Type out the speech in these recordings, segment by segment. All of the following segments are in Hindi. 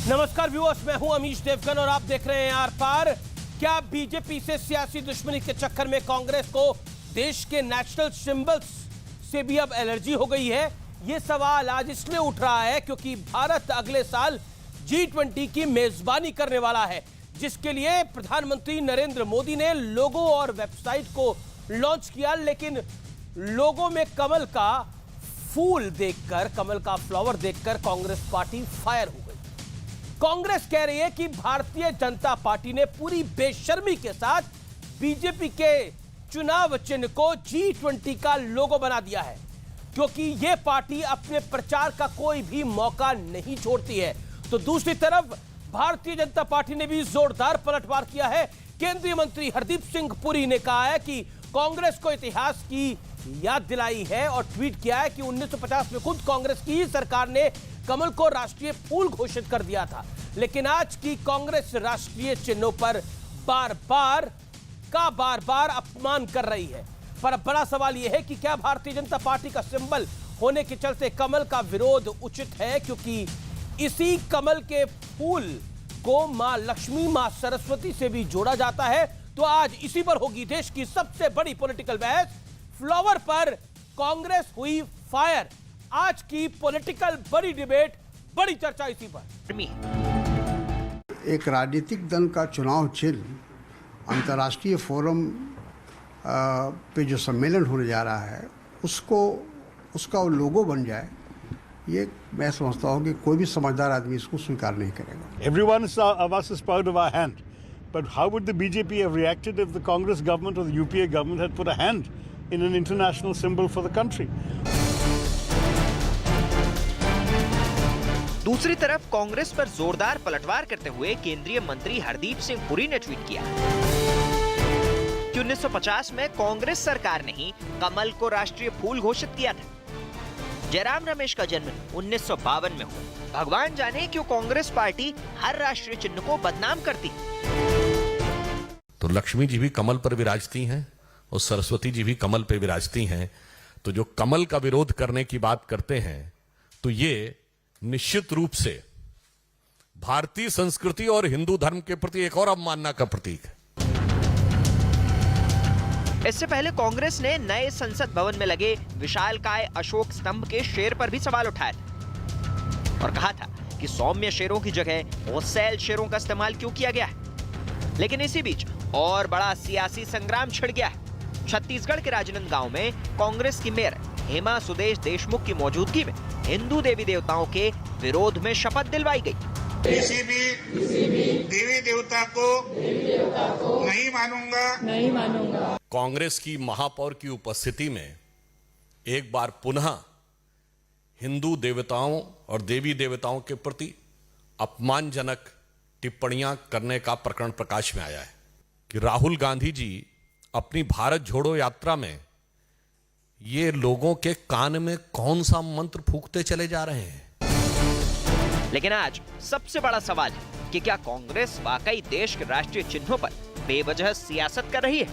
नमस्कार व्यूअर्स, मैं हूं अमीश देवगन और आप देख रहे हैं आर पार। क्या बीजेपी से सियासी दुश्मनी के चक्कर में कांग्रेस को देश के नेशनल सिंबल्स से भी अब एलर्जी हो गई है? यह सवाल आज इसलिए उठ रहा है क्योंकि भारत अगले साल G20 की मेजबानी करने वाला है, जिसके लिए प्रधानमंत्री नरेंद्र मोदी ने लोगो और वेबसाइट को लॉन्च किया। लेकिन लोगों में कमल का फूल देखकर, कमल का फ्लावर देखकर कांग्रेस पार्टी फायर हो गई। कांग्रेस कह रही है कि भारतीय जनता पार्टी ने पूरी बेशर्मी के साथ बीजेपी के चुनाव चिन्ह को G20 का लोगो बना दिया है, क्योंकि यह पार्टी अपने प्रचार का कोई भी मौका नहीं छोड़ती है। तो दूसरी तरफ भारतीय जनता पार्टी ने भी जोरदार पलटवार किया है। केंद्रीय मंत्री हरदीप सिंह पुरी ने कहा है कि कांग्रेस को इतिहास की याद दिलाई है और ट्वीट किया है कि 1950 में खुद कांग्रेस की सरकार ने कमल को राष्ट्रीय फूल घोषित कर दिया था, लेकिन आज की कांग्रेस राष्ट्रीय चिन्हों पर बार बार अपमान कर रही है। पर बड़ा सवाल यह है कि क्या भारतीय जनता पार्टी का सिंबल होने के चलते कमल का विरोध उचित है, क्योंकि इसी कमल के फूल को मां लक्ष्मी, मां सरस्वती से भी जोड़ा जाता है। तो आज इसी पर होगी देश की सबसे बड़ी पॉलिटिकल बहस। फ्लावर पर कांग्रेस हुई फायर। आज की पॉलिटिकल बड़ी डिबेट, बड़ी चर्चा इसी पर। एक राजनीतिक दल का चुनाव चिन्ह अंतर्राष्ट्रीय फोरम पे जो सम्मेलन होने जा रहा है उसका लोगो बन जाए, ये मैं समझता हूँ कि कोई भी समझदार आदमी इसको स्वीकार नहीं करेगा। Everyone of us is proud of our hand, but how would the BJP have reacted if the Congress government or the UPA government had put a hand in an international symbol for the country? दूसरी तरफ कांग्रेस पर जोरदार पलटवार करते हुए केंद्रीय मंत्री हरदीप सिंह पुरी ने ट्वीट किया कि 1950 में कांग्रेस सरकार ने ही कमल को राष्ट्रीय फूल घोषित किया था। जयराम रमेश का जन्म 1952 में हुआ। भगवान जाने क्यों कांग्रेस पार्टी हर राष्ट्रीय चिन्ह को बदनाम करती है। तो लक्ष्मी जी भी कमल पर विराजती हैं और सरस्वती जी भी कमल पर विराजती हैं। तो जो कमल का विरोध करने की बात करते हैं, तो ये निश्चित रूप से भारतीय संस्कृति और हिंदू धर्म के प्रति एक और अवमानना का प्रतीक है। इससे पहले कांग्रेस ने नए संसद भवन में लगे विशालकाय अशोक स्तंभ के शेर पर भी सवाल उठाया था और कहा था कि सौम्य शेरों की जगह ओसैल शेरों का इस्तेमाल क्यों किया गया है। लेकिन इसी बीच और बड़ा सियासी संग्राम छिड़ गया है। छत्तीसगढ़ के राजनांदगांव में कांग्रेस की मेयर हेमा सुदेश देशमुख की मौजूदगी में हिंदू देवी देवताओं के विरोध में शपथ दिलवाई गई। किसी भी देवी देवता को नहीं मानूंगा। कांग्रेस की महापौर की उपस्थिति में एक बार पुनः हिंदू देवताओं और देवी देवताओं के प्रति अपमानजनक टिप्पणियां करने का प्रकरण प्रकाश में आया है कि राहुल गांधी जी अपनी भारत जोड़ो यात्रा में ये लोगों के कान में कौन सा मंत्र फूंकते चले जा रहे हैं। लेकिन आज सबसे बड़ा सवाल है कि क्या कांग्रेस वाकई देश के राष्ट्रीय चिन्हों पर बेवजह सियासत कर रही है।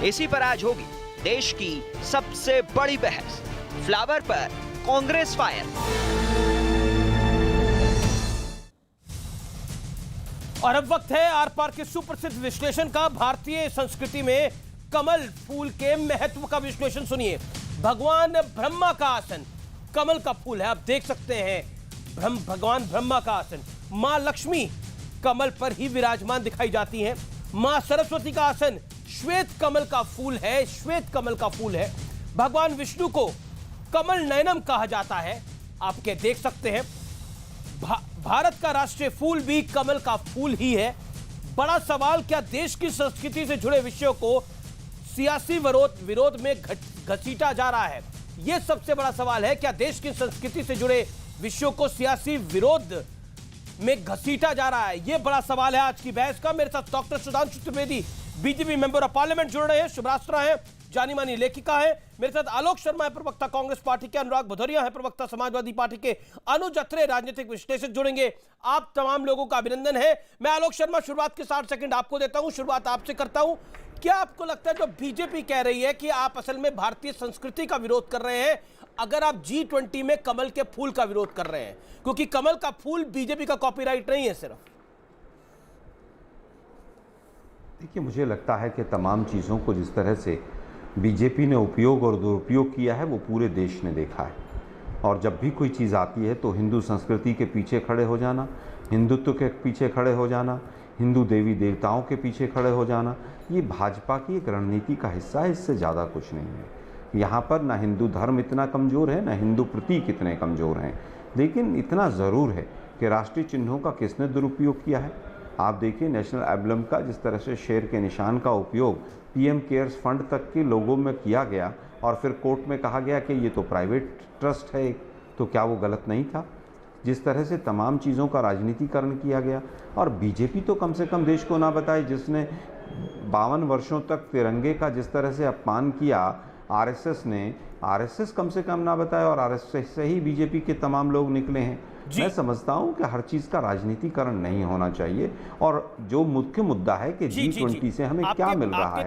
इसी पर आज होगी देश की सबसे बड़ी बहस। फ्लावर पर कांग्रेस फायर। और अब वक्त है आर पार के सुप्रसिद्ध विश्लेषण का। भारतीय संस्कृति में कमल फूल के महत्व का विश्लेषण सुनिए। भगवान ब्रह्मा का आसन कमल का फूल है, आप देख सकते हैं। भगवान ब्रह्मा का आसन। मां लक्ष्मी कमल पर ही विराजमान दिखाई जाती हैं। मां सरस्वती का आसन श्वेत कमल का फूल है, श्वेत कमल का फूल है। भगवान विष्णु को कमल नयनम कहा जाता है, आपके देख सकते हैं। भारत का राष्ट्रीय फूल भी कमल का फूल ही है। बड़ा सवाल, क्या देश की संस्कृति से जुड़े विषयों को सियासी विरोध में घसीटा जा रहा है? यह सबसे बड़ा सवाल है। क्या देश की संस्कृति से जुड़े विषयों को सियासी विरोध में घसीटा जा रहा है? यह बड़ा सवाल है आज की बहस का। मेरे साथ doctor Sudhanshu Trivedi, BJP member of parliament, जुड़ रहे हैं। शुभरात्रा है, जानी मानी लेखिका है। मेरे साथ आलोक शर्मा है, प्रवक्ता कांग्रेस पार्टी के। अनुराग भदौरिया है, प्रवक्ता समाजवादी पार्टी के। अनुज अत्रे, राजनीतिक विश्लेषक, जुड़ेंगे। आप तमाम लोगों का अभिनंदन है। मैं आलोक शर्मा शुरुआत के 60 सेकंड आपको देता हूं। शुरुआत आपसे करता हूं। क्या आपको लगता है जो बीजेपी कह रही है कि आप असल में भारतीय संस्कृति का विरोध कर रहे हैं, अगर आप G20 में कमल के फूल का विरोध कर रहे हैं, क्योंकि कमल का फूल बीजेपी का कॉपीराइट नहीं है सिर्फ। देखिए, मुझे लगता है कि तमाम चीज़ों को जिस तरह से बीजेपी ने उपयोग और दुरुपयोग किया है वो पूरे देश ने देखा है। और जब भी कोई चीज़ आती है तो हिंदू संस्कृति के पीछे खड़े हो जाना, हिंदुत्व के पीछे खड़े हो जाना, हिंदू देवी देवताओं के पीछे खड़े हो जाना, ये भाजपा की एक रणनीति का हिस्सा है, इससे ज़्यादा कुछ नहीं है। यहाँ पर ना हिंदू धर्म इतना कमज़ोर है, ना हिंदू प्रतीक इतने कमज़ोर हैं, लेकिन इतना ज़रूर है कि राष्ट्रीय चिन्हों का किसने दुरुपयोग किया है। आप देखिए, नेशनल एम्बलम का जिस तरह से शेर के निशान का उपयोग पीएम केयर्स फंड तक के लोगों में किया गया और फिर कोर्ट में कहा गया कि ये तो प्राइवेट ट्रस्ट है, तो क्या वो गलत नहीं था? जिस तरह से तमाम चीज़ों का राजनीतिकरण किया गया, और बीजेपी तो कम से कम देश को ना बताए, जिसने 52 वर्षों तक तिरंगे का जिस तरह से अपमान किया, आरएसएस ने, आरएसएस कम से कम ना बताए, और आरएसएस से ही बीजेपी के तमाम लोग निकले हैं। मैं समझता हूं कि हर चीज का राजनीतिकरण नहीं होना चाहिए, और जो मुख्य मुद्दा है कि G20 से हमें क्या मिल रहा है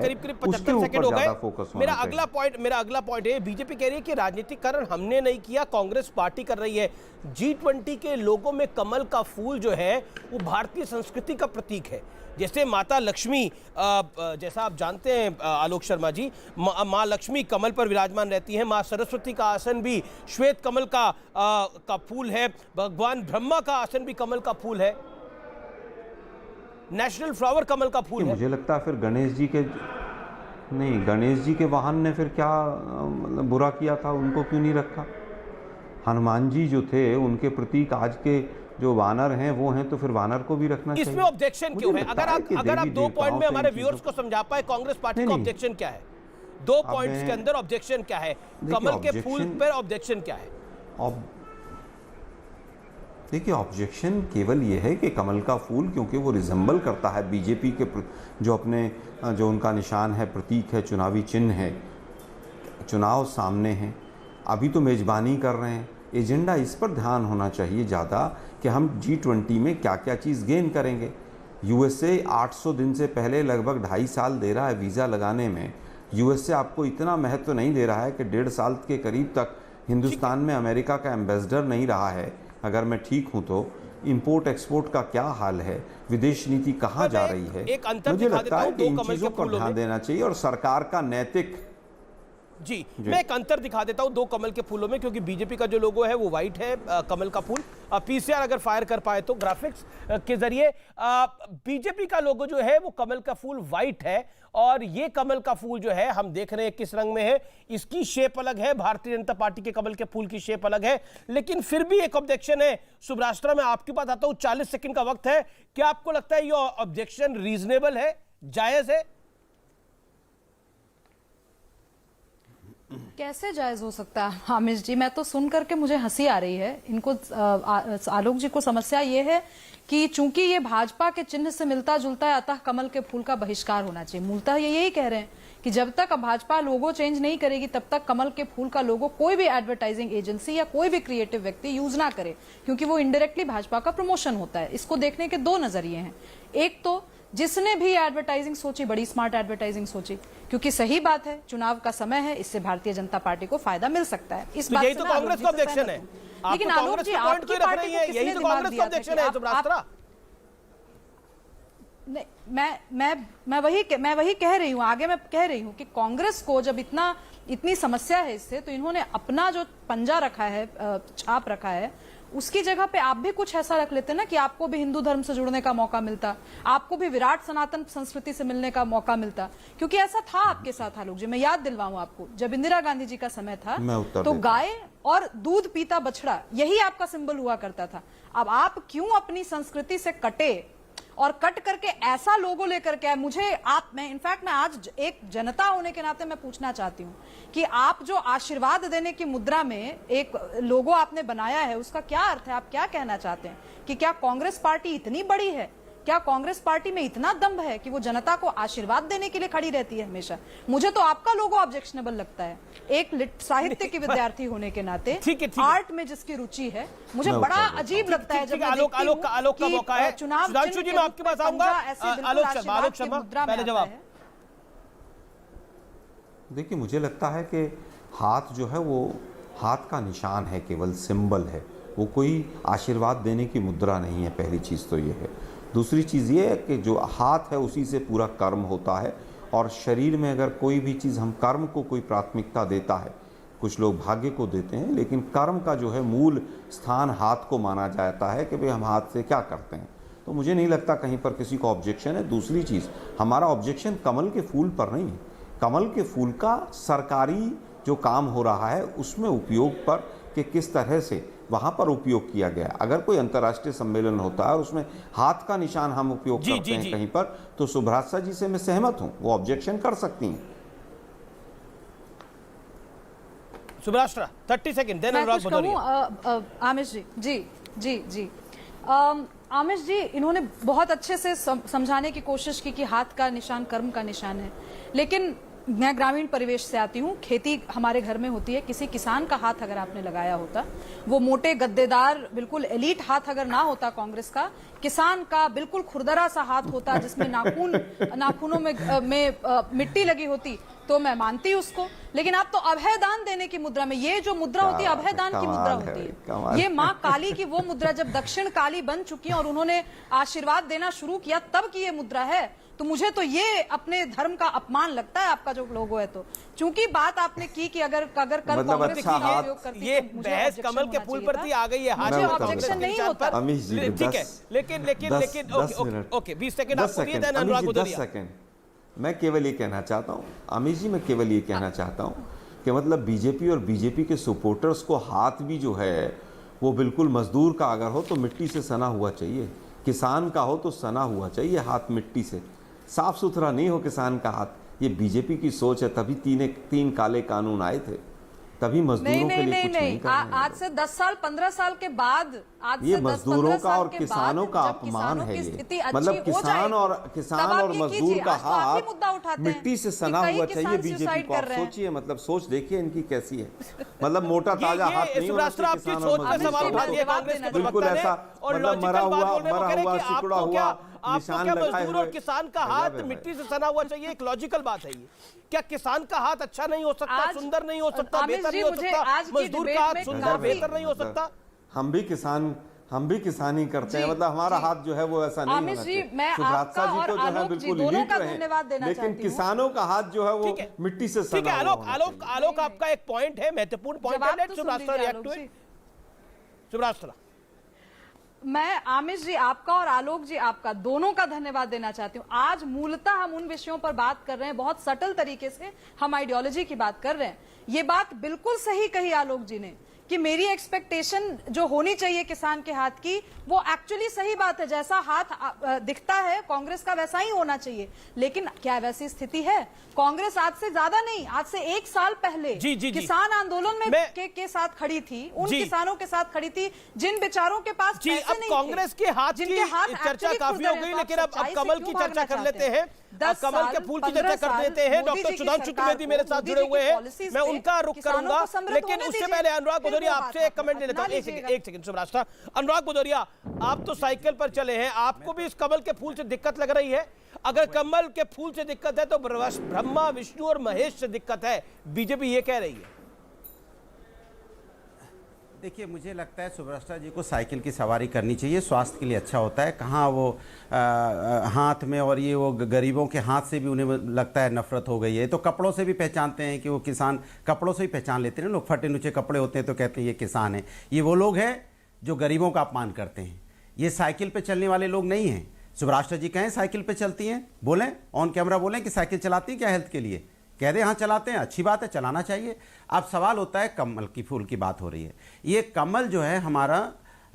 उसके ऊपर ज्यादा फोकस होना चाहिए। मेरा अगला पॉइंट है, बीजेपी कह रही है कि राजनीतिकरण हमने नहीं किया, कांग्रेस पार्टी कर रही है। G20 के लोगों में कमल का फूल जो है वो भारतीय संस्कृति का प्रतीक है। जैसे माता लक्ष्मी, जैसा आप जानते हैं आलोक शर्मा जी, माँ लक्ष्मी कमल पर विराजमान रहती हैं। माँ सरस्वती का आसन भी श्वेत कमल का फूल है। भगवान ब्रह्मा का आसन भी कमल का फूल है। नेशनल फ्लावर कमल का फूल है। मुझे लगता है फिर गणेश जी के वाहन ने फिर क्या मतलब बुरा किया था, उनको क्यों नहीं रखा? हनुमान जी जो थे उनके प्रतीक आज के जो वानर हैं वो हैं, तो फिर वानर को भी रखना चाहिए। इसमें ऑब्जेक्शन क्यों है? अगर आप 2 पॉइंट में हमारे व्यूअर्स को समझा पाए, कांग्रेस पार्टी का ऑब्जेक्शन क्या है? 2 पॉइंट्स के अंदर ऑब्जेक्शन क्या है? कमल के फूल पर ऑब्जेक्शन क्या है? देखिए, ऑब्जेक्शन केवल ये है कि कमल का फूल, क्योंकि वो रिजेंबल करता है बीजेपी के जो उनका निशान है, प्रतीक है, चुनावी चिन्ह है। चुनाव सामने हैं, अभी तो मेजबानी कर रहे हैं, एजेंडा इस पर ध्यान होना चाहिए ज़्यादा कि हम G20 में क्या क्या चीज़ गेन करेंगे। यूएसए 800 दिन से पहले लगभग 2.5 साल दे रहा है वीज़ा लगाने में। यूएसए आपको इतना महत्व नहीं दे रहा है कि 1.5 साल के करीब तक हिंदुस्तान में अमेरिका का एम्बेसडर नहीं रहा है। अगर मैं ठीक हूं तो इंपोर्ट एक्सपोर्ट का क्या हाल है, विदेश नीति कहाँ जा रही है? मुझे लगता है कि इन चीज़ों पर ध्यान देना चाहिए, और सरकार का नैतिक जी, मैं एक अंतर दिखा देता हूं 2 कमल के फूलों में, क्योंकि बीजेपी का जो लोगो है वो व्हाइट है, कमल का फूल। पीसीआर अगर फायर कर पाए तो ग्राफिक्स के जरिए, बीजेपी का लोगो जो है वो कमल का फूल व्हाइट है, और ये कमल का फूल जो है हम देख रहे हैं किस रंग में है। इसकी शेप अलग है, भारतीय जनता पार्टी के कमल के फूल की शेप अलग है, लेकिन फिर भी एक ऑब्जेक्शन है। सुब्राष्ट्रा, मैं आपके पास आता हूं, 40 सेकंड का वक्त है। क्या आपको लगता है ये ऑब्जेक्शन रीजनेबल है, जायज है? कैसे जायज हो सकता है हामिश जी? मैं तो सुन करके मुझे हंसी आ रही है। इनको आलोक जी को समस्या ये है कि चूंकि ये भाजपा के चिन्ह से मिलता जुलता है, अतः कमल के फूल का बहिष्कार होना चाहिए। मूलतः ये यही कह रहे हैं कि जब तक भाजपा लोगो चेंज नहीं करेगी तब तक कमल के फूल का लोगो कोई भी एडवर्टाइजिंग एजेंसी या कोई भी क्रिएटिव व्यक्ति यूज ना करे, क्योंकि वो इनडायरेक्टली भाजपा का प्रमोशन होता है। इसको देखने के 2 नजरिए हैं। एक तो जिसने भी एडवर्टाइजिंग सोची, बड़ी स्मार्ट एडवर्टाइजिंग सोची, क्योंकि सही बात है, चुनाव का समय है, इससे भारतीय जनता पार्टी को फायदा मिल सकता है। इस बात यही तो कांग्रेस का ऑब्जेक्शन है। लेकिन आलोक जी, आपकी पार्टी को किसने दिमाग दिया था? मैं वही कह रही हूँ, आगे मैं कह रही हूँ कि कांग्रेस को जब इतनी समस्या है इससे, तो इन्होंने अपना जो पंजा रखा है, छाप रखा है, उसकी जगह पे आप भी कुछ ऐसा रख लेते ना कि आपको भी हिंदू धर्म से जुड़ने का मौका मिलता, आपको भी विराट सनातन संस्कृति से मिलने का मौका मिलता। क्योंकि ऐसा था आपके साथ आलोक जी, मैं याद दिलवाऊं आपको, जब इंदिरा गांधी जी का समय था तो गाय और दूध पीता बछड़ा यही आपका सिंबल हुआ करता था। अब आप क्यों अपनी संस्कृति से कटे और कट करके ऐसा लोगो लेकर के मैं आज एक जनता होने के नाते मैं पूछना चाहती हूँ कि आप जो आशीर्वाद देने की मुद्रा में एक लोगो आपने बनाया है, उसका क्या अर्थ है? आप क्या कहना चाहते हैं कि क्या कांग्रेस पार्टी इतनी बड़ी है? क्या कांग्रेस पार्टी में इतना दम्भ है कि वो जनता को आशीर्वाद देने के लिए खड़ी रहती है हमेशा? मुझे तो आपका लोगो ऑब्जेक्शनेबल लगता है, एक साहित्य की विद्यार्थी होने के नाते, आर्ट में जिसकी रुचि है। मुझे बड़ा अजीब लगता है जब आलोक का मौका है। चुनाव सुधांशु जी, मैं आपके पास आऊंगा। आलोक शर्मा पहले जवाब। देखिए, मुझे लगता है कि हाथ जो है वो हाथ का निशान है, केवल सिंबल है, वो कोई आशीर्वाद देने की मुद्रा नहीं है। पहली चीज़ तो ये है। दूसरी चीज़ ये है कि जो हाथ है उसी से पूरा कर्म होता है, और शरीर में अगर कोई भी चीज़, हम कर्म को कोई प्राथमिकता देता है, कुछ लोग भाग्य को देते हैं, लेकिन कर्म का जो है मूल स्थान हाथ को माना जाता है कि भाई हम हाथ से क्या करते हैं। तो मुझे नहीं लगता कहीं पर किसी को ऑब्जेक्शन है। दूसरी चीज़, हमारा ऑब्जेक्शन कमल के फूल पर नहीं है, कमल के फूल का सरकारी जो काम हो रहा है उसमें उपयोग पर, कि किस तरह से वहाँ पर उपयोग किया गया। अगर कोई अंतर्राष्ट्रीय सम्मेलन होता है और उसमें हाथ का निशान हम उपयोग करते हैं कहीं पर, तो सुभ्रात्सा जी से मैं सहमत हूँ, वो ऑब्जेक्शन कर सकती हैं। सुभ्राष्ट्रा 30 सेकंड, देन अनुराग भदौरिया। आमिष जी, जी जी जी, आमिष जी, इन्होंने बहुत अच्छे से समझाने की कोशिश की कि हाथ का निशान कर्म का निशान है, लेकिन मैं ग्रामीण परिवेश से आती हूँ, खेती हमारे घर में होती है। किसी किसान का हाथ अगर आपने लगाया होता, वो मोटे गद्देदार बिल्कुल एलीट हाथ अगर ना होता कांग्रेस का, किसान का बिल्कुल खुरदरा सा हाथ होता जिसमें नाखूनों में मिट्टी लगी होती, तो मैं मानती उसको। लेकिन आप तो अभय दान देने की मुद्रा में, ये जो मुद्रा होती है अभय दान की मुद्रा होती है, ये माँ काली की वो मुद्रा, जब दक्षिण काली बन चुकी है और उन्होंने आशीर्वाद देना शुरू किया तब की ये मुद्रा है। तो मुझे तो ये अपने धर्म का अपमान लगता है आपका जो लोगो है। तो चूंकि बात आपने की कि अगर कल कांग्रेस का उपयोग करती, ये बहस कमल के फूल पर थी, आ गई है हाथ, मुझे ऑब्जेक्शन नहीं होता। ठीक है, लेकिन ओके 20 सेकंड आपको दिए, देन अनुराग भदौरिया। 10 सेकंड मैं केवल ये कहना चाहता हूँ अमीश जी, मैं केवल ये कहना चाहता हूँ कि मतलब बीजेपी और बीजेपी के सपोर्टर्स को हाथ भी जो है वो बिल्कुल मजदूर का अगर हो तो मिट्टी से सना हुआ चाहिए, किसान का हो तो सना हुआ चाहिए हाथ मिट्टी से, साफ सुथरा नहीं हो किसान का हाथ। ये बीजेपी की सोच है, तभी तीन काले कानून आए थे, तभी मजदूरों के लिए कुछ नहीं कर रहे हैं। आज से 10 साल 15 साल के बाद, आज ये से मजदूरों का और किसानों का अपमान है। ये मतलब किसान और मजदूर का हाथ मिट्टी से सना हुआ चाहिए बीजेपी को। आप सोचिए, मतलब सोच देखिए इनकी कैसी है, मतलब मोटा ताजा हाथ नहीं होना चाहिए किसान और मजदूर, बिल्कुल ऐसा, मतलब मरा हुआ सिकुड़ा हुआ निशान लगाए हुए। किसान का हाथ मिट्टी से सना हुआ चाहिए, एक लॉजिकल बात है ये। क्या किसान का हाथ अच्छा नहीं हो सकता, सुंदर नहीं हो सकता, बेहतर नहीं हो सकता? मजदूर का हाथ सुंदर बेहतर नहीं हो सकता? हम भी किसानी करते हैं, मतलब हमारा हाथ जो है वो ऐसा नहीं होना चाहिए। सुभ्रात्सा जी को जो है बिल्कुल हीट रहे, लेकिन किसानों का हाथ जो है वो मिट्टी से सना हुआ होना चाहिए। आलोक आपका एक पॉइंट है, महत्वपूर्ण पॉइंट है, लेट सुभ्रात्रा रिएक्ट टू इट। सुभ्रात्रा, मैं आमिष जी आपका और आलोक जी आपका दोनों का धन्यवाद देना चाहती हूँ। आज मूलतः हम उन विषयों पर बात कर रहे हैं, बहुत सटल तरीके से हम आइडियोलॉजी की बात कर रहे हैं। ये बात बिल्कुल सही कही आलोक जी ने कि मेरी एक्सपेक्टेशन जो होनी चाहिए किसान के हाथ की, वो एक्चुअली सही बात है। जैसा हाथ दिखता है कांग्रेस का वैसा ही होना चाहिए, लेकिन क्या वैसी स्थिति है? कांग्रेस आज से ज्यादा नहीं, आज से 1 साल पहले किसान आंदोलन में के साथ खड़ी थी, उन किसानों के साथ खड़ी थी जिन बेचारों के पास पैसे नहीं थे। कांग्रेस के हाथ की चर्चा काफी हो गई, लेकिन अब कमल की चर्चा कर लेते हैं, कमल के फूल की चर्चा कर लेते हैं। डॉक्टर सुधांशु त्रिवेदी मेरे साथ जुड़े हुए हैं, मैं उनका रुख करूंगा, लेकिन उससे पहले अनुराग भदौरिया आपसे एक कमेंट ले लेता हूं। एक सेकंड सुभ्राष्ट्रा। अनुराग भदौरिया, आप तो साइकिल पर चले हैं, आपको भी इस कमल के फूल से दिक्कत लग रही है? अगर कमल के फूल से दिक्कत है तो ब्रह्मा विष्णु और महेश से दिक्कत है, बीजेपी ये कह रही है। देखिए, मुझे लगता है सुभ्राष्ट्रा जी को साइकिल की सवारी करनी चाहिए, स्वास्थ्य के लिए अच्छा होता है। कहाँ वो हाथ में, और ये वो गरीबों के हाथ से भी उन्हें लगता है नफरत हो गई है। तो कपड़ों से भी पहचानते हैं कि वो किसान, कपड़ों से ही पहचान लेते हैं लोग। फटे नुचे कपड़े होते हैं तो कहते हैं ये किसान है। ये वो लोग हैं जो गरीबों का अपमान करते हैं, ये साइकिल पे चलने वाले लोग नहीं हैं। सुभ्राष्ट्रा जी कहें साइकिल पे चलती हैं, बोलें ऑन कैमरा, बोलें कि साइकिल चलाती हैं क्या हेल्थ के लिए, कह दे हाँ चलाते हैं, अच्छी बात है, चलाना चाहिए। अब सवाल होता है, कमल की फूल की बात हो रही है, ये कमल जो है हमारा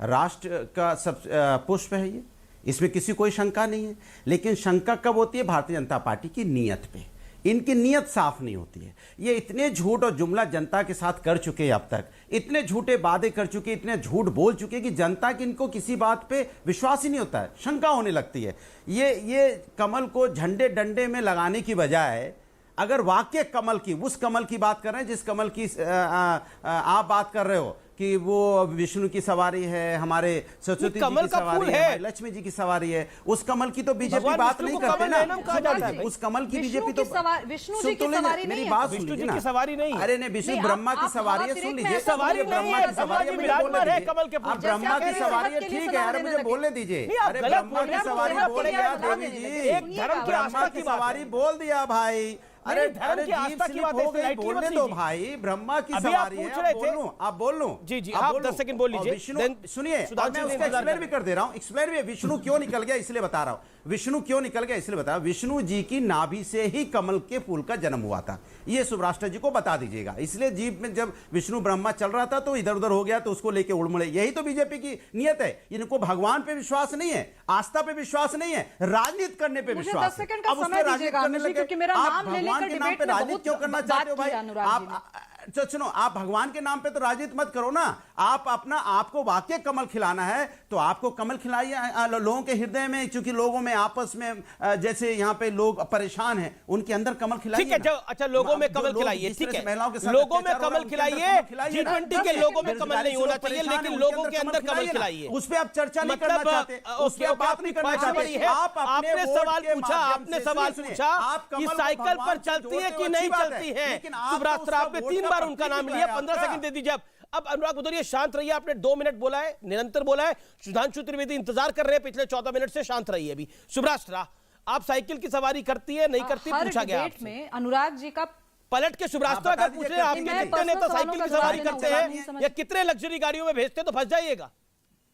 राष्ट्र का सब पुष्प है, ये इसमें किसी कोई शंका नहीं है। लेकिन शंका कब होती है? भारतीय जनता पार्टी की नीयत पे। इनकी नीयत साफ नहीं होती है। ये इतने झूठ और जुमला जनता के साथ कर चुके हैं, अब तक इतने झूठे वादे कर चुके, इतने झूठ बोल चुके कि जनता की इनको किसी बात पे विश्वास ही नहीं होता है, शंका होने लगती है। ये कमल को झंडे डंडे में लगाने की बजाय अगर वाकई कमल की, उस कमल की बात कर रहे हैं जिस कमल की आप बात कर रहे हो कि वो विष्णु की सवारी है, हमारे सरस्वती जी कमल की का सवारी फूल है, है। हमारी लक्ष्मी जी की सवारी है, उस कमल की तो बीजेपी भगवान बात विष्णु नहीं को करते कमल ना। नयनम कहा जाता है। उस कमल की विष्णु बीजेपी तो की विष्णु जी की सुन तो लीजिए, सवारी मेरी नहीं बात है। सुन विष्णु जी लीजिए की ना। सवारी नहीं है। अरे नहीं, विष्णु नहीं, ब्रह्मा की आप सवारी है, हवा सुन तिरक में लीजिए। ऐसा सवारी बोल रहे नहीं हैं, है, ब्रह्मा की सवारी है, मुझे विराजमान बोलने है दीजिए। कमल के फूल। आप ब्रह्मा की जैसे सवारी है, सेहत के लिए ठीक है, अरे सलाह मुझे देने बोलने लगे। दीजिए। नहीं, आप अरे गलत ब्रह्मा बोल रहे की हैं, सवारी सेहत बोल के दिया लिए देवी सलाह जी, देने लगे। एक धर्म की ब्रह्मा आस्था की की बात सवारी है। बोल दिया भाई। अरे नहीं, धर्म अरे की जीप आस्था की स्लिप बात है, हो गई, लाइटली मत बोलने दो लीजिए। भाई। ब्रह्मा की अभी आप सवारी पूछ है, रहे आप थे। बोल लूं, आप बोल लूं। जी, जी, आप आप बोल 10 लूं। सेकंड बोल और लीजिए, विष्णु, then सुनिए, और सुधांशु मैं जी उसका इंतजार एक्सप्लेन कर भी कर दे रहा हूं। एक्सप्लेन भी, विष्णु क्यों निकल गया इसलिए बता रहा हूं। विष्णु क्यों निकल गया इसलिए बता रहा हूं। विष्णु जी की नाभि से ही कमल के फूल का जन्म हुआ था, ये सुभ्राष्ट्र जी को बता दीजिएगा। इसलिए जीप में जब विष्णु ब्रह्मा चल रहा था तो इधर उधर हो गया, तो उसको लेके उड़मुड़े। यही तो बीजेपी की नियत है। इनको भगवान पे विश्वास नहीं है, आस्था पे विश्वास नहीं है, राजनीति करने पे मुझे विश्वास 10 है। सेकंड का अब उसमें समय राजनीति दीजिएगा करने अनुज जी, लगे। क्योंकि मेरा आप नाम लेने भगवान का के नाम डिबेट पे में राजनीति बहुत क्यों करना बात चाहते हो की भाई? अनुराग जी ने। तो सुनो, आप भगवान के नाम पे तो राजनीति मत करो ना। आप अपना, आपको वाकई कमल खिलाना है तो आपको कमल खिलाइए लोगों के हृदय में, क्योंकि लोगों में आपस में जैसे यहाँ पे लोग परेशान हैं, उनके अंदर कमल खिलाइए। ठीक है, ना। अच्छा लोगों में जो कमल लोग खिलाइए, जिस ठीक तरह है, से महिलाओं के साथ लोगों में अत्याचार हो रहा है, कमल उनके अंदर खिलाइए। कमल खिलाइए ना। G20 के लोगों में कमल नहीं होना चाहिए, परेशान है, लेकिन उनके लोगों के अंदर कमल खिलाइए ना। खिलाइए। उस पे आप चर्चा नहीं करना मतलब चाहते, उस पे आप बात नहीं करना चाहते। आप आपने अपने सवाल वोट के पूछा, माध्यम आपने से, सवाल सुनिए, पूछा आप कि कमल को साइकिल भगवान पर से चलती है जोड़ते कि हो, नहीं अच्छी बात चलती है। लेकिन आप तो सुभ्राष्ट्र, उसका आपने वोट 3 का बार उनका प्रतीक नाम तो लिया, है 15 आपका। सेकंड दे दीजिए। अब अनुराग भदौरिया शांत रहिए, आपने 2 मिनट बोला है, निरंतर बोला है। सुधांशु त्रिवेदी इंतजार कर रहे हैं पिछले 14 मिनट से, शांत रहिए। अभी सुभ्राष्ट्र, आप साइकिल की सवारी करती है नहीं करती, हर पूछा गया डिबेट आपसे। में अनुराग जी का पलट के सुभ्राष्ट्र आप बता अगर पूछ रहे दीजिए, आपके मैं कितने नेता पर्सनल साइकिल की सवालों का सवारी जवाब करते देना हैं चाहती या कितने लग्जरी गाड़ियों में भेजते हैं, तो फंस जाइएगा।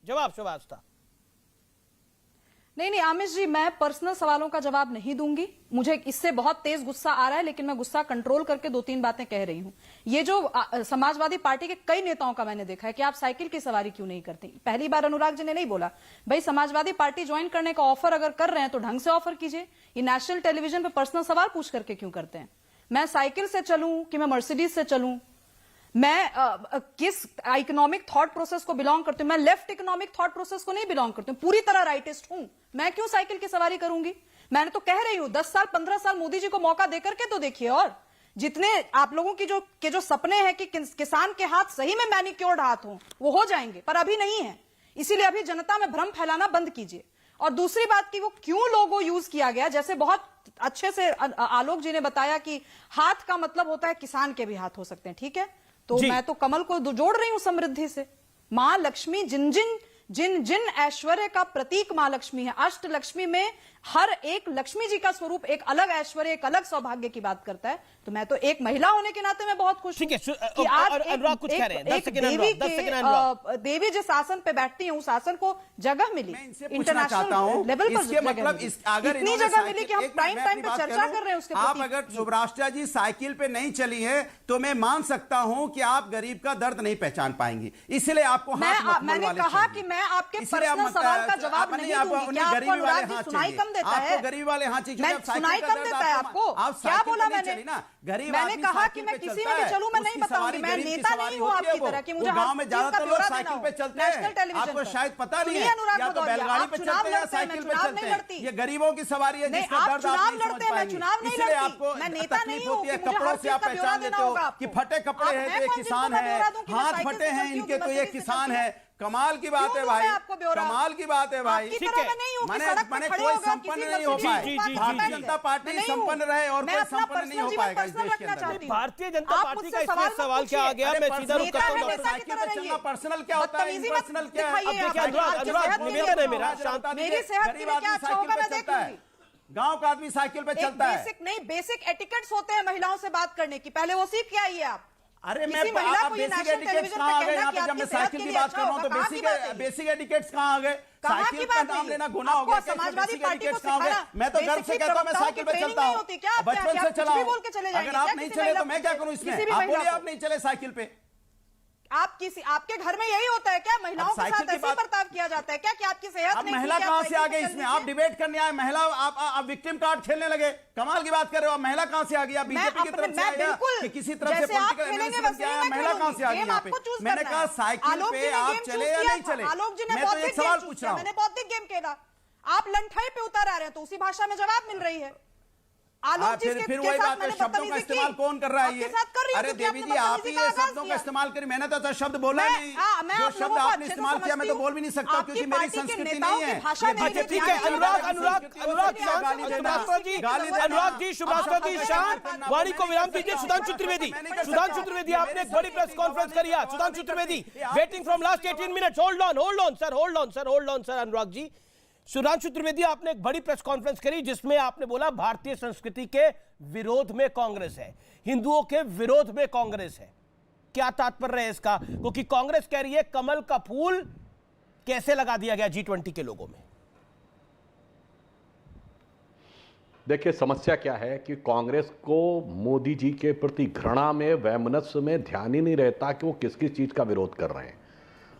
जवाब सुभ्राष्ट्र। नहीं, आमिष जी, मैं पर्सनल सवालों का जवाब नहीं दूंगी। मुझे इससे बहुत तेज गुस्सा आ रहा है, लेकिन मैं गुस्सा कंट्रोल करके 2-3 बातें कह रही हूं। ये जो समाजवादी पार्टी के कई नेताओं का मैंने देखा है कि आप साइकिल की सवारी क्यों नहीं करती। पहली बार अनुराग जी ने नहीं बोला। भाई, समाजवादी पार्टी ज्वाइन करने का ऑफर अगर कर रहे हैं तो ढंग से ऑफर कीजिए। ये नेशनल टेलीविजन पे पर्सनल सवाल पूछ करके क्यों करते हैं? मैं साइकिल से चलूं कि मैं मर्सिडीज से चलूं, मैं किस इकोनॉमिक थॉट प्रोसेस को बिलोंग करती हूं? मैं लेफ्ट इकोनॉमिक थॉट प्रोसेस को नहीं बिलोंग करती हूं, पूरी तरह राइटिस्ट हूं। मैं क्यों साइकिल की सवारी करूंगी? मैंने तो कह रही हूं 10 साल 15 साल मोदी जी को मौका देकर के तो देखिए। और जितने आप लोगों की जो सपने हैं कि किसान के हाथ सही में मैनिक्योर्ड हाथ हो, वो हो जाएंगे, पर अभी नहीं है। इसीलिए अभी जनता में भ्रम फैलाना बंद कीजिए। और दूसरी बात की वो क्यों लोगो यूज किया गया, जैसे बहुत अच्छे से आलोक जी ने बताया कि हाथ का मतलब होता है किसान के भी हाथ हो सकते हैं, ठीक है। तो मैं तो कमल को जोड़ रही हूं समृद्धि से। मां लक्ष्मी जिन जिन ऐश्वर्य का प्रतीक मां लक्ष्मी है, अष्ट लक्ष्मी में हर एक लक्ष्मी जी का स्वरूप एक अलग ऐश्वर्य, एक अलग सौभाग्य की बात करता है। तो मैं तो एक महिला होने के नाते मैं बहुत खुश हूं कि आज देवी जिस आसन पे बैठती है उस आसन को जगह मिली, इंटरनेशनल लेवल पर इतनी जगह मिली कि हम प्राइम टाइम पे चर्चा कर रहे हैं उसके। आप अगर सुभ्राष्ट्र जी साइकिल पे नहीं चली है तो मैं मान सकता हूं कि आप गरीब का दर्द नहीं पहचान पाएंगी, इसलिए आपको मैंने कहा कि मैं आपके पर्सनल सवाल का जवाब नहीं दूंगी। क्या आपको अनुराग जी सुनाई कम देता है? आपको गरीब वाले हाथ चाहिए, सुनाई कम देता है आपको? क्या बोला मैंने? मैंने कहा कि मैं किसी में भी चलूं, मैं नहीं बताऊंगी। मैं नेता नहीं हूं आपकी तरह कि मुझे गांव में ज्यादातर लोग साइकिल पे चलते हैं, आपको शायद पता नहीं है, या तो बैलगाड़ी पे चलते हैं या साइकिल पे चलते हैं। ये गरीबों की सवारी है जिसका दर्द आप नहीं समझ पाएंगे, इसलिए आपको तकलीफ होती है। कपड़ों से आप पहचान लेते हो कि फटे कपड़े हैं तो ये किसान है, हाथ फटे हैं इनके तो ये किसान है। कमाल की बात है भाई, कमाल की बात है भाई। ठीक है, मैंने कोई संपन्न नहीं हो पाए, भारतीय जनता पार्टी संपन्न रहे और कोई संपन्न नहीं हो पाएगा इस देश के अंदर। भारतीय जनता पार्टी का इसमें सवाल क्या आ गया? मैं सीधा रुक करता हूं। साइकिल पे चलना पर्सनल क्या होता है, इम्पर्सनल क्या है? अब देखिए अनुराग निवेदन है मेरा, शांत। मेरी सेहत के लिए क्या अच्छा होगा मैं देख लूंगी। गांव का आदमी साइकिल पे चलता है। बेसिक एटिकेट्स होते हैं महिलाओं से बात करने की, पहले वो सीख के आइए आप। अरे मैं बेसिक एटिकेट्स कहाँ आ गए? यहाँ पे जब मैं साइकिल की बात कर रहा हूँ तो बेसिक एटिकेट्स कहाँ आ गए? साइकिल का नाम लेना गुनाह हो गया। समाजवादी पार्टी को सिखाना, मैं तो गर्व से कहता हूँ मैं साइकिल पे चलता हूँ, बचपन से चला हूँ। अगर आप नहीं चले तो मैं क्या करूँ इसमें? आप बोलिए आप नहीं चले साइकिल पे। आपके घर में यही होता है क्या? महिलाओं के साथ ऐसे बर्ताव किया जाता है क्या कि आपकी सेहत अब नहीं? महिला कहां से आ गई इसमें? आप डिबेट करने आए, महिला आप विक्टिम कार्ड खेलने लगे। कमाल की बात कर रहे हो। महिला कहां से आ गई? आप बीजेपी की तरफ से आया कि किसी तरफ से पॉलिटिकल एनालिसिस करके आया? महिला कहां से आ गई यहाँ पे? मैंने कहा साइकिल पे आप चले या नहीं चले? मैं तो एक सवाल पूछ रहा हूँ। मैंने बौद्धिक गेम खेला, आप लंठाई पे उतर आ रहे हैं तो उसी भाषा में जवाब मिल रही है। आलोक जी फिर के वही साथ बात है, मैंने शब्दों का बदतमीजी इस्तेमाल की। कौन कर रहा है आपके ये? साथ कर रही हूं अरे क्योंकि देवी आपने जी, आप ही बदतमीजी ये का आगाज शब्दों का किया। इस्तेमाल करी, मैंने तो शब्द बोला मैं नहीं। मैं जो आप शब्द लोगों को आपने अच्छे से इस्तेमाल किया मैं तो समझती बोल भी नहीं सकता, हूं। क्योंकि आपकी मेरी पार्टी के संस्कृति नेताओं नहीं की है। भाषा ये नहीं अच्छा है। ठीक है, अनुराग जी, शांत। वाणी को विराम दीजिए। सुधांशु त्रिवेदी, आपने एक बड़ी प्रेस कॉन्फ्रेंस करी है। Sudhanshu Trivedi, waiting from last 18 minutes. Hold on sir, Anurag ji. Sudhanshu Trivedi, आपने एक बड़ी प्रेस कॉन्फ्रेंस करी जिसमें आपने बोला भारतीय संस्कृति के विरोध में कांग्रेस है, हिंदुओं के विरोध में कांग्रेस है। क्या तात्पर्य है इसका? क्योंकि कांग्रेस कह रही है कमल का फूल कैसे लगा दिया गया G20 के लोगों में। देखिए, समस्या क्या है कि कांग्रेस को मोदी जी के प्रति घृणा में, वैमनस्य में ध्यान ही नहीं रहता कि वो किस किस चीज का विरोध कर रहे हैं।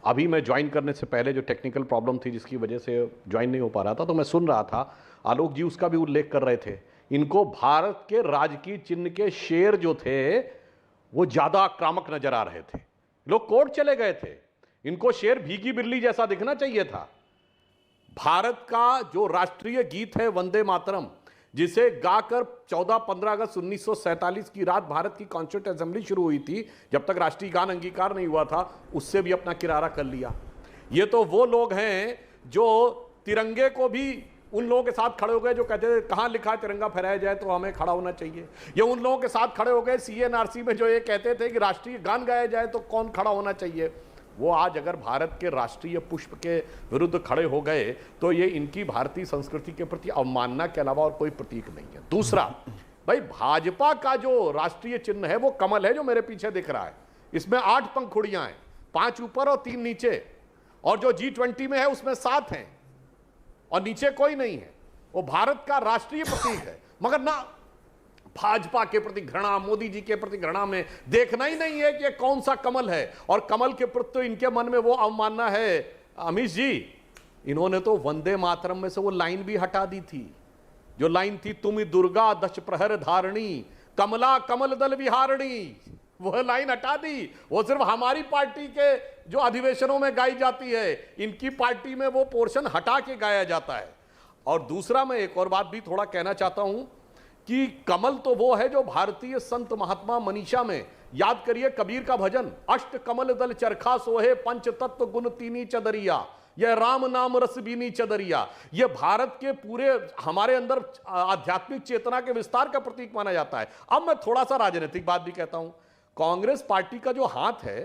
अभी मैं ज्वाइन करने से पहले जो टेक्निकल प्रॉब्लम थी जिसकी वजह से ज्वाइन नहीं हो पा रहा था, तो मैं सुन रहा था, आलोक जी उसका भी उल्लेख कर रहे थे। इनको भारत के राजकीय चिन्ह के शेर जो थे वो ज्यादा आक्रामक नजर आ रहे थे। लोग कोर्ट चले गए थे। इनको शेर भीगी बिल्ली जैसा दिखना चाहिए था। भारत का जो राष्ट्रीय गीत है वंदे मातरम, जिसे गाकर 14-15 अगस्त 1947 की रात भारत की कॉन्स्टिट्यूंट असेंबली शुरू हुई थी, जब तक राष्ट्रीय गान अंगीकार नहीं हुआ था, उससे भी अपना किनारा कर लिया। ये तो वो लोग हैं जो तिरंगे को भी उन लोगों के साथ खड़े हो गए जो कहते थे कहां लिखा है तिरंगा फहराया जाए तो हमें खड़ा होना चाहिए। ये उन लोगों के साथ खड़े हो गए CNRC में जो ये कहते थे कि राष्ट्रीय गान गाया जाए तो कौन खड़ा होना चाहिए। वो आज अगर भारत के राष्ट्रीय पुष्प के विरुद्ध खड़े हो गए तो ये इनकी भारतीय संस्कृति के प्रति अवमानना के अलावा और कोई प्रतीक नहीं है। दूसरा, भाई भाजपा का जो राष्ट्रीय चिन्ह है वो कमल है जो मेरे पीछे दिख रहा है। इसमें 8 पंखुड़ियां हैं, 5 ऊपर और 3 नीचे, और जो G20 में है उसमें 7 हैं और नीचे कोई नहीं है। वो भारत का राष्ट्रीय प्रतीक है, मगर ना भाजपा के प्रति घृणा, मोदी जी के प्रति घृणा में देखना ही नहीं है कि ये कौन सा कमल है, और कमल के प्रति तो इनके मन में वो अवमानना है। अमित जी, इन्होंने तो वंदे मातरम में से वो लाइन भी हटा दी थी, जो लाइन थी तुम दुर्गा दश प्रहर धारणी, कमला कमल दल विहारणी, वह लाइन हटा दी। वो सिर्फ हमारी पार्टी के जो अधिवेशनों में गाई जाती है, इनकी पार्टी में वो पोर्शन हटा के गाया जाता है। और दूसरा, मैं एक और बात भी थोड़ा कहना चाहता हूं कि कमल तो वो है जो भारतीय संत महात्मा मनीषा में, याद करिए कबीर का भजन, अष्ट कमल दल चरखा सोहे, पंच तत्व गुण तीनी चदरिया, यह राम नाम रस बीनी चदरिया। यह भारत के पूरे हमारे अंदर आध्यात्मिक चेतना के विस्तार का प्रतीक माना जाता है। अब मैं थोड़ा सा राजनीतिक बात भी कहता हूं। कांग्रेस पार्टी का जो हाथ है,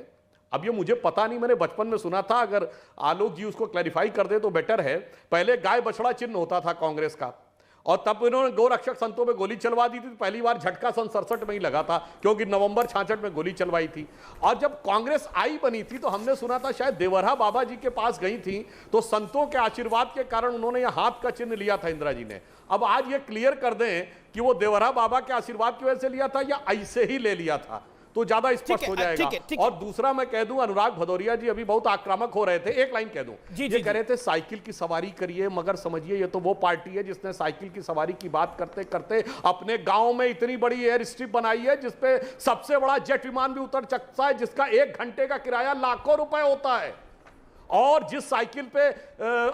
अब ये मुझे पता नहीं, मैंने बचपन में सुना था, अगर आलोक जी उसको क्लैरिफाई कर दे तो बेटर है। पहले गाय बछड़ा चिन्ह होता था कांग्रेस का, और तब इन्होंने गोरक्षक संतों में गोली चलवा दी थी। पहली बार झटका सन 67 में ही लगा था, क्योंकि नवंबर 66 में गोली चलवाई थी। और जब कांग्रेस आई बनी थी तो हमने सुना था शायद देवरा बाबा जी के पास गई थी, तो संतों के आशीर्वाद के कारण उन्होंने यह हाथ का चिन्ह लिया था इंदिरा जी ने। अब आज ये क्लियर कर दें कि वो देवरा बाबा के आशीर्वाद की वजह से लिया था या ऐसे ही ले लिया था, तो ज्यादा स्पष्ट हो जाएगा। और दूसरा मैं कह दूं, अनुराग भदौरिया जी अभी बहुत आक्रामक हो रहे थे। एक लाइन कह दूं, ये कह रहे थे साइकिल की सवारी करिए, मगर समझिए ये तो वो पार्टी है जिसने साइकिल की सवारी की बात करते करते अपने गांव में इतनी बड़ी एयर स्ट्रिप बनाई है जिसपे सबसे बड़ा जेट विमान भी उतर सकता है, जिसका 1 घंटे का किराया लाखों रुपए होता है। और जिस साइकिल पे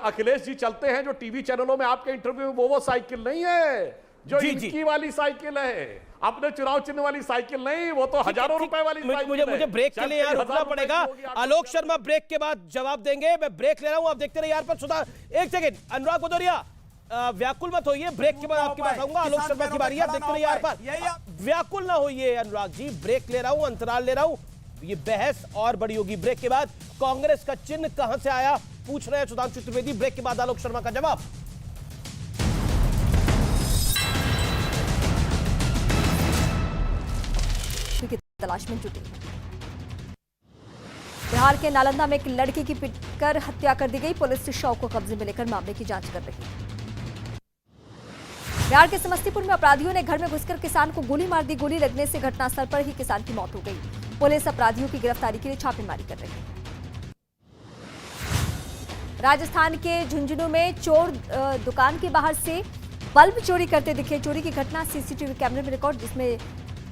अखिलेश जी चलते हैं, जो टीवी चैनलों में आपके इंटरव्यू में, वो साइकिल नहीं है जो इनकी वाली साइकिल है, अपने चुनाव चिन्ह वाली साइकिल नहीं, वो तो हजारों रुपए वाली साइकिल है। मुझे ब्रेक के लिए यार रुकना पड़ेगा। आलोक शर्मा ब्रेक के बाद जवाब देंगे। मैं ब्रेक ले रहा हूं, आप देखते रहिए यार पर। सुधा, एक सेकंड, अनुराग भदौरिया व्याकुल मत होइए, ब्रेक के बाद आपके पास आऊंगा। आलोक शर्मा की बारी है, देखते रहिए यार पर। व्याकुल ना होइए अनुराग जी, ब्रेक ले रहा हूं, अंतराल ले रहा हूं, ये बहस और बड़ी होगी। ब्रेक के बाद कांग्रेस का चिन्ह कहां से आया पूछ रहे हैं सुधांशु त्रिवेदी। ब्रेक के बाद आलोक शर्मा का जवाब। की तलाश में जुटी। बिहार के नालंदा में एक लड़की की पीटकर हत्या कर दी गई, पुलिस शव को कब्जे में लेकर मामले की जांच कर रही है। बिहार के समस्तीपुर में अपराधियों ने घर में घुसकर किसान को गोली मार दी। गोली लगने से घटनास्थल पर ही किसान की मौत हो गई। पुलिस अपराधियों की गिरफ्तारी के लिए छापेमारी कर रही है। राजस्थान के झुंझुनू में चोर दुकान के बाहर से बल्ब चोरी करते दिखे। चोरी की घटना सीसीटीवी कैमरे में रिकॉर्ड, जिसमें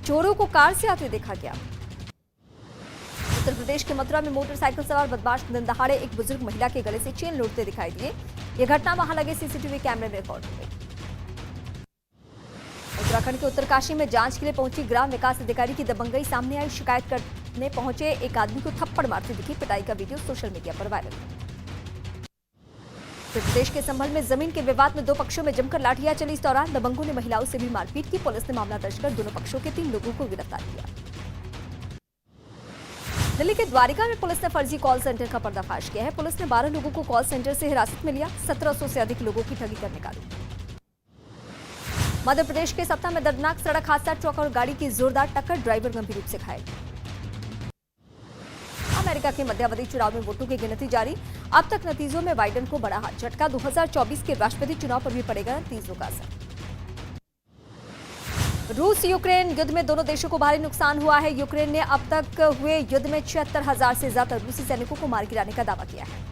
चोरों को कार से आते देखा गया। उत्तर प्रदेश के मथुरा में मोटरसाइकिल सवार बदमाश दिन दहाड़े एक बुजुर्ग महिला के गले से चेन लूटते दिखाई दिए। यह घटना वहां लगे सीसीटीवी कैमरे में रिकॉर्ड हो गई। उत्तराखंड के उत्तरकाशी में जांच के लिए पहुंची ग्राम विकास अधिकारी की दबंगई सामने आई। शिकायत करने पहुंचे एक आदमी को थप्पड़ मारती दिखी। पिटाई का वीडियो सोशल मीडिया पर वायरल। उत्तर प्रदेश के संभल में जमीन के विवाद में दो पक्षों में जमकर लाठियां चली। इस दौरान दबंगों ने महिलाओं से भी मारपीट की। पुलिस ने मामला दर्ज कर दोनों पक्षों के 3 लोगों को गिरफ्तार किया। दिल्ली के द्वारिका में पुलिस ने फर्जी कॉल सेंटर का पर्दाफाश किया है। पुलिस ने 12 लोगों को कॉल सेंटर से हिरासत में लिया। 1700 से अधिक लोगों की ठगी कर निकाली। मध्य प्रदेश के सतना में दर्दनाक सड़क हादसा। ट्रक और गाड़ी की जोरदार टक्कर, ड्राइवर गंभीर रूप से घायल। अमेरिका के मध्यावधि चुनाव में वोटों की गिनती जारी। अब तक नतीजों में बाइडेन को बड़ा हाथ झटका। 2024 के राष्ट्रपति चुनाव पर भी पड़ेगा नतीजों का असर। रूस यूक्रेन युद्ध में दोनों देशों को भारी नुकसान हुआ है। यूक्रेन ने अब तक हुए युद्ध में 76,000 से ज्यादा रूसी सैनिकों को मार गिराने का दावा किया है।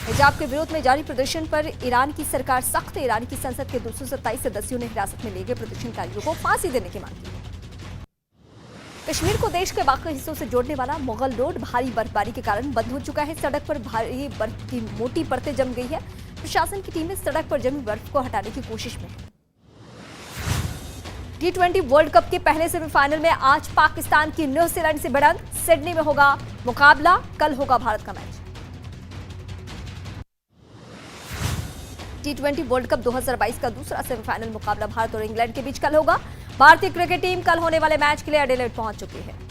हिजाब के विरोध में जारी प्रदर्शन पर ईरान की सरकार सख्त। ईरान की संसद के 227 सदस्यों ने हिरासत में लिए गए प्रदर्शनकारियों को फांसी देने की मांग की। कश्मीर को देश के बाकी हिस्सों से जोड़ने वाला मुगल रोड भारी बर्फबारी के कारण बंद हो चुका है। सड़क पर भारी बर्फ की मोटी परतें जम गई है। प्रशासन की टीमें सड़क पर जमी बर्फ को हटाने की कोशिश में है। T20 वर्ल्ड कप के पहले सेमीफाइनल में आज पाकिस्तान की न्यूजीलैंड से भिड़ंत। सिडनी में होगा मुकाबला। कल होगा भारत का मैच। T20 वर्ल्ड कप 2022 का दूसरा सेमीफाइनल मुकाबला भारत और इंग्लैंड के बीच कल होगा। भारतीय क्रिकेट टीम कल होने वाले मैच के लिए एडिलेड पहुंच चुकी है।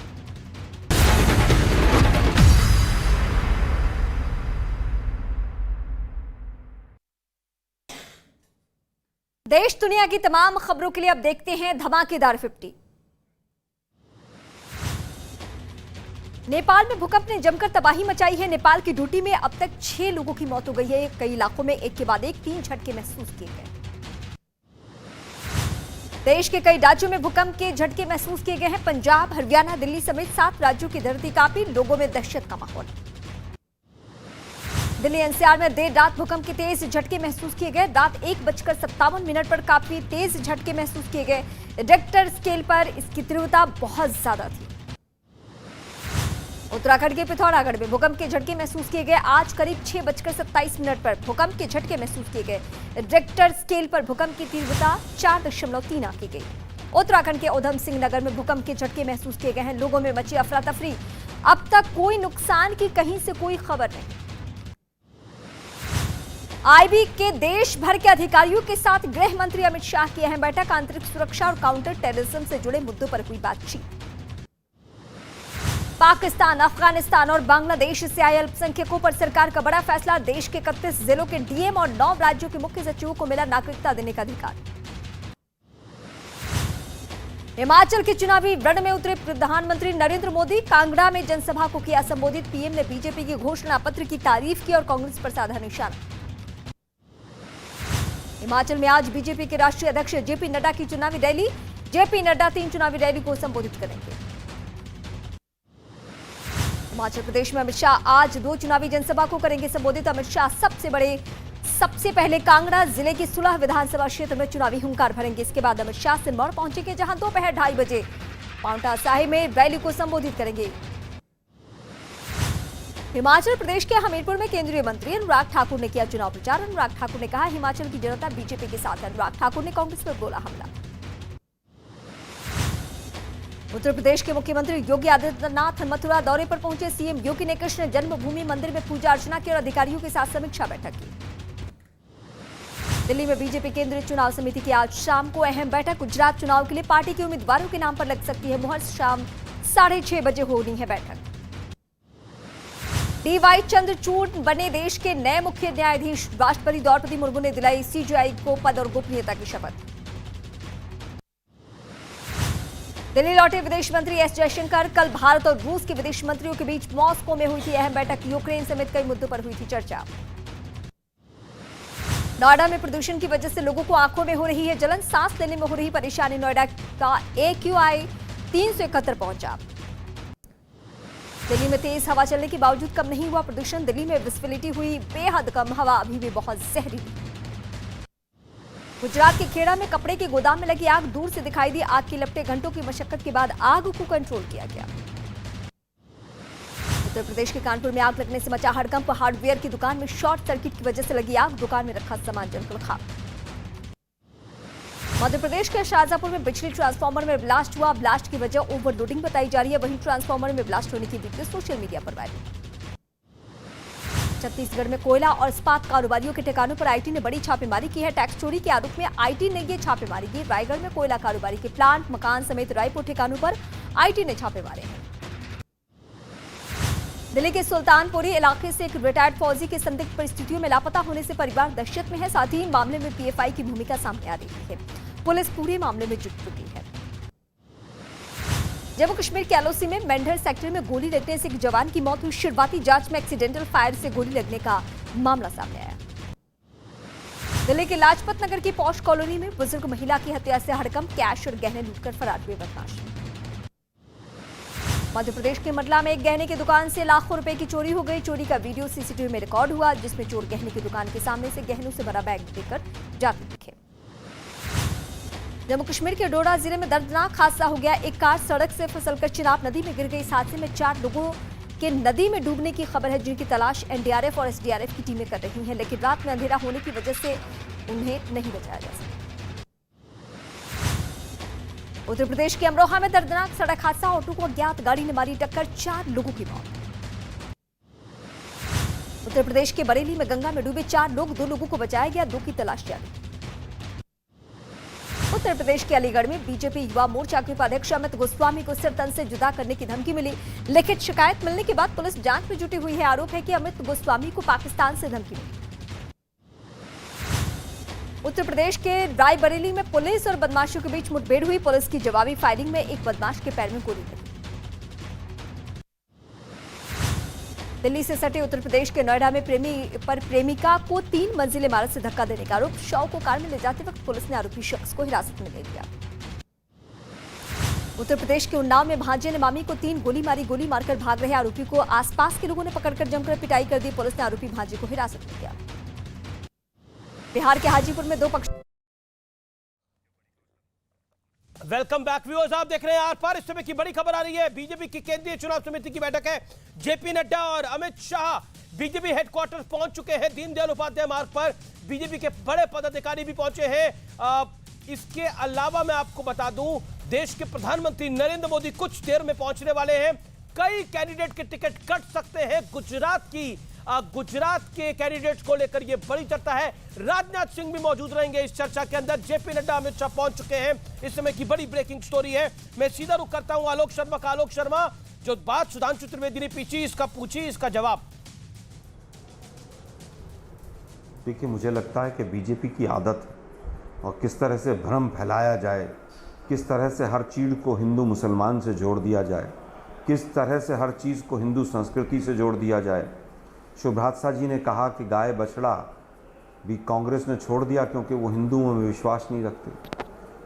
देश दुनिया की तमाम खबरों के लिए अब देखते हैं धमाकेदार 50। नेपाल में भूकंप ने जमकर तबाही मचाई है। नेपाल की डूटी में अब तक 6 लोगों की मौत हो गई है। कई इलाकों में एक के बाद एक 3 झटके महसूस किए गए। देश के कई राज्यों में भूकंप के झटके महसूस किए गए हैं। पंजाब, हरियाणा, दिल्ली समेत 7 राज्यों की धरती कांपी। लोगों में दहशत का माहौल। दिल्ली एनसीआर में देर रात भूकंप के तेज झटके महसूस किए गए। रात 1:57 पर काफी तेज झटके महसूस किए गए। रिक्टर स्केल पर इसकी तीव्रता बहुत ज्यादा थी। उत्तराखंड के पिथौरागढ़ में भूकंप के झटके महसूस किए गए। आज करीब 6:27 पर भूकंप के झटके महसूस किए गए। रिक्टर स्केल पर भूकंप की तीव्रता 4.3 आंकी गई। उत्तराखंड के उधम सिंह नगर में भूकंप के झटके महसूस किए गए हैं। लोगों में मची अफरा तफरी। अब तक कोई नुकसान की कहीं से कोई खबर नहीं। आईबी के देश भर के अधिकारियों के साथ गृह मंत्री अमित शाह की अहम बैठक। आंतरिक सुरक्षा और काउंटर टेररिज्म से जुड़े मुद्दों पर हुई बातचीत। पाकिस्तान, अफगानिस्तान और बांग्लादेश से आए अल्पसंख्यकों पर सरकार का बड़ा फैसला। देश के 31 जिलों के डीएम और 9 राज्यों के मुख्य सचिवों को मिला नागरिकता देने का अधिकार। हिमाचल के चुनावी रण में उतरे प्रधानमंत्री नरेंद्र मोदी। कांगड़ा में जनसभा को किया संबोधित। पीएम ने बीजेपी की घोषणा पत्र की तारीफ की और कांग्रेस पर साधा निशाना। हिमाचल में आज बीजेपी के राष्ट्रीय अध्यक्ष जेपी नड्डा की चुनावी रैली। जेपी नड्डा 3 चुनावी रैली को संबोधित करेंगे। हिमाचल प्रदेश में अमित शाह आज 2 चुनावी जनसभा को करेंगे संबोधित। अमित शाह सबसे पहले कांगड़ा जिले की सुलह विधानसभा क्षेत्र में चुनावी हुंकार भरेंगे। इसके बाद अमित शाह सिरमौर पहुंचेंगे, जहां दोपहर 2:30 बजे पांवटा साहिब में रैली को संबोधित करेंगे। हिमाचल प्रदेश के हमीरपुर में केंद्रीय मंत्री अनुराग ठाकुर ने किया चुनाव प्रचार। अनुराग ठाकुर ने कहा, हिमाचल की जनता बीजेपी के साथ है। अनुराग ठाकुर ने कांग्रेस पर बोला हमला। उत्तर प्रदेश के मुख्यमंत्री योगी आदित्यनाथ मथुरा दौरे पर पहुंचे। सीएम योगी ने कृष्ण जन्मभूमि मंदिर में पूजा अर्चना की और अधिकारियों के साथ समीक्षा बैठक की। दिल्ली में बीजेपी केंद्रीय चुनाव समिति की आज शाम को अहम बैठक। गुजरात चुनाव के लिए पार्टी के उम्मीदवारों के नाम पर लग सकती है मुहर। शाम 6:30 बजे होनी है बैठक। डीवाई चंद्रचूड़ बने देश के नए मुख्य न्यायाधीश। राष्ट्रपति द्रौपदी मुर्मू ने दिलाई सीजेआई को पद और गोपनीयता की शपथ। दिल्ली लौटे विदेश मंत्री एस जयशंकर। कल भारत और रूस के विदेश मंत्रियों के बीच मॉस्को में हुई थी अहम बैठक। यूक्रेन समेत कई मुद्दों पर हुई थी चर्चा। नोएडा में प्रदूषण की वजह से लोगों को आंखों में हो रही है जलन। सांस लेने में हो रही परेशानी। नोएडा का AQI 371 पहुंचा। दिल्ली में तेज हवा चलने के बावजूद कम नहीं हुआ प्रदूषण। दिल्ली में विजिबिलिटी हुई बेहद कम। हवा अभी भी बहुत जहरीली। गुजरात के खेड़ा में कपड़े के गोदाम में लगी आग दूर से दिखाई दी। आग की लपटें घंटों की मशक्कत के बाद आग को कंट्रोल किया गया। उत्तर प्रदेश के कानपुर में आग लगने से मचा हड़कंप। हार्डवेयर की दुकान में शॉर्ट सर्किट की वजह से लगी आग। दुकान में रखा सामान जलकर खाक। मध्य प्रदेश के शाहजहांपुर में बिजली ट्रांसफार्मर में ब्लास्ट हुआ। ब्लास्ट की वजह ओवरलोडिंग बताई जा रही है। वहीं ट्रांसफार्मर में ब्लास्ट होने की वीडियो सोशल मीडिया पर वायरल। छत्तीसगढ़ में कोयला और इस्पात कारोबारियों के ठिकानों पर आईटी ने बड़ी छापेमारी की है। टैक्स चोरी के आरोप में आईटी ने ये छापेमारी की। रायगढ़ में कोयला कारोबारी के प्लांट, मकान समेत रायपुर ठिकानों पर आईटी ने छापे मारे हैं। दिल्ली के सुल्तानपुरी इलाके से एक रिटायर्ड फौजी के संदिग्ध परिस्थितियों में लापता होने से परिवार दहशत में है। साथ ही मामले में पीएफआई की भूमिका सामने आ रही है। पुलिस पूरे मामले में जुट चुकी है। जम्मू कश्मीर के एलओसी में मेंढर सेक्टर में गोली लगने से एक जवान की मौत हुई। शुरुआती जांच में एक्सीडेंटल फायर से गोली लगने का मामला सामने आया। दिल्ली के लाजपत नगर की पॉश कॉलोनी में बुजुर्ग महिला की हत्या से हड़कंप, कैश और गहने लूटकर फरार हुए बदमाश। मध्य प्रदेश के मंडला में एक गहने की दुकान से लाखों रुपए की चोरी हो गई। चोरी का वीडियो सीसीटीवी में रिकॉर्ड हुआ, जिसमें चोर गहने की दुकान के सामने से गहनों से भरा बैग लेकर जाते दिखे। जम्मू कश्मीर के डोडा जिले में दर्दनाक हादसा हो गया। एक कार सड़क से फिसलकर चिनाब नदी में गिर गई। इस हादसे में 4 लोगों के नदी में डूबने की खबर है, जिनकी तलाश एनडीआरएफ और एसडीआरएफ की टीमें कर रही हैं, लेकिन रात में अंधेरा होने की वजह से उन्हें नहीं बचाया जा सका। उत्तर प्रदेश के अमरोहा में दर्दनाक सड़क हादसा। ऑटो को अज्ञात गाड़ी ने मारी टक्कर, 4 लोगों की मौत। उत्तर प्रदेश के बरेली में गंगा में डूबे 4 लोग, 2 लोगों को बचाया गया, 2 की तलाश जारी। उत्तर प्रदेश के अलीगढ़ में बीजेपी युवा मोर्चा के उपाध्यक्ष अमित गोस्वामी को सिर तन से जुदा करने की धमकी मिली। लिखित शिकायत मिलने के बाद पुलिस जांच में जुटी हुई है। आरोप है कि अमित गोस्वामी को पाकिस्तान से धमकी मिली। उत्तर प्रदेश के रायबरेली में पुलिस और बदमाशों के बीच मुठभेड़ हुई। पुलिस की जवाबी फायरिंग में एक बदमाश के पैर में गोली लगी। दिल्ली से सटे उत्तर प्रदेश के नोएडा में प्रेमिका को 3 मंजिल इमारत से धक्का देने का आरोप। शव को कार में ले जाते वक्त पुलिस ने आरोपी शख्स को हिरासत में ले लिया। उत्तर प्रदेश के उन्नाव में भांजे ने मामी को 3 गोली मारी। गोली मारकर भाग रहे आरोपी को आसपास के लोगों ने पकड़कर जमकर पिटाई कर दी। पुलिस ने आरोपी भांजे को हिरासत में लिया। बिहार के हाजीपुर में 2 पक्ष। वेलकम बैक व्यूअर्स, आप देख रहे हैं आर पार। इस समय की बड़ी खबर आ रही है। बीजेपी की केंद्रीय चुनाव समिति की बैठक है। जेपी नड्डा और अमित शाह बीजेपी हेडक्वार्टर पहुंच चुके हैं। दीनदयाल उपाध्याय मार्ग पर बीजेपी के बड़े पदाधिकारी भी पहुंचे हैं। इसके अलावा मैं आपको बता दूं, देश के प्रधानमंत्री नरेंद्र मोदी कुछ देर में पहुंचने वाले हैं। कई कैंडिडेट के टिकट कट सकते हैं। गुजरात के कैंडिडेट्स को लेकर यह बड़ी चर्चा है। राजनाथ सिंह भी मौजूद रहेंगे इस चर्चा के अंदर। जेपी नड्डा, अमित शाह पहुंच चुके हैं। इस समय की बड़ी ब्रेकिंग स्टोरी है। मैं सीधा रुख करता हूं आलोक शर्मा का। आलोक शर्मा, जो बात सुधांशु त्रिवेदी ने पूछी इसका जवाब। देखिए, मुझे लगता है कि बीजेपी की आदत और किस तरह से भ्रम फैलाया जाए, किस तरह से हर चीज़ को हिंदू मुसलमान से जोड़ दिया जाए, किस तरह से हर चीज़ को हिंदू संस्कृति से जोड़ दिया जाए। शुभ्रात शाह जी ने कहा कि गाय बछड़ा भी कांग्रेस ने छोड़ दिया क्योंकि वो हिंदुओं में विश्वास नहीं रखते।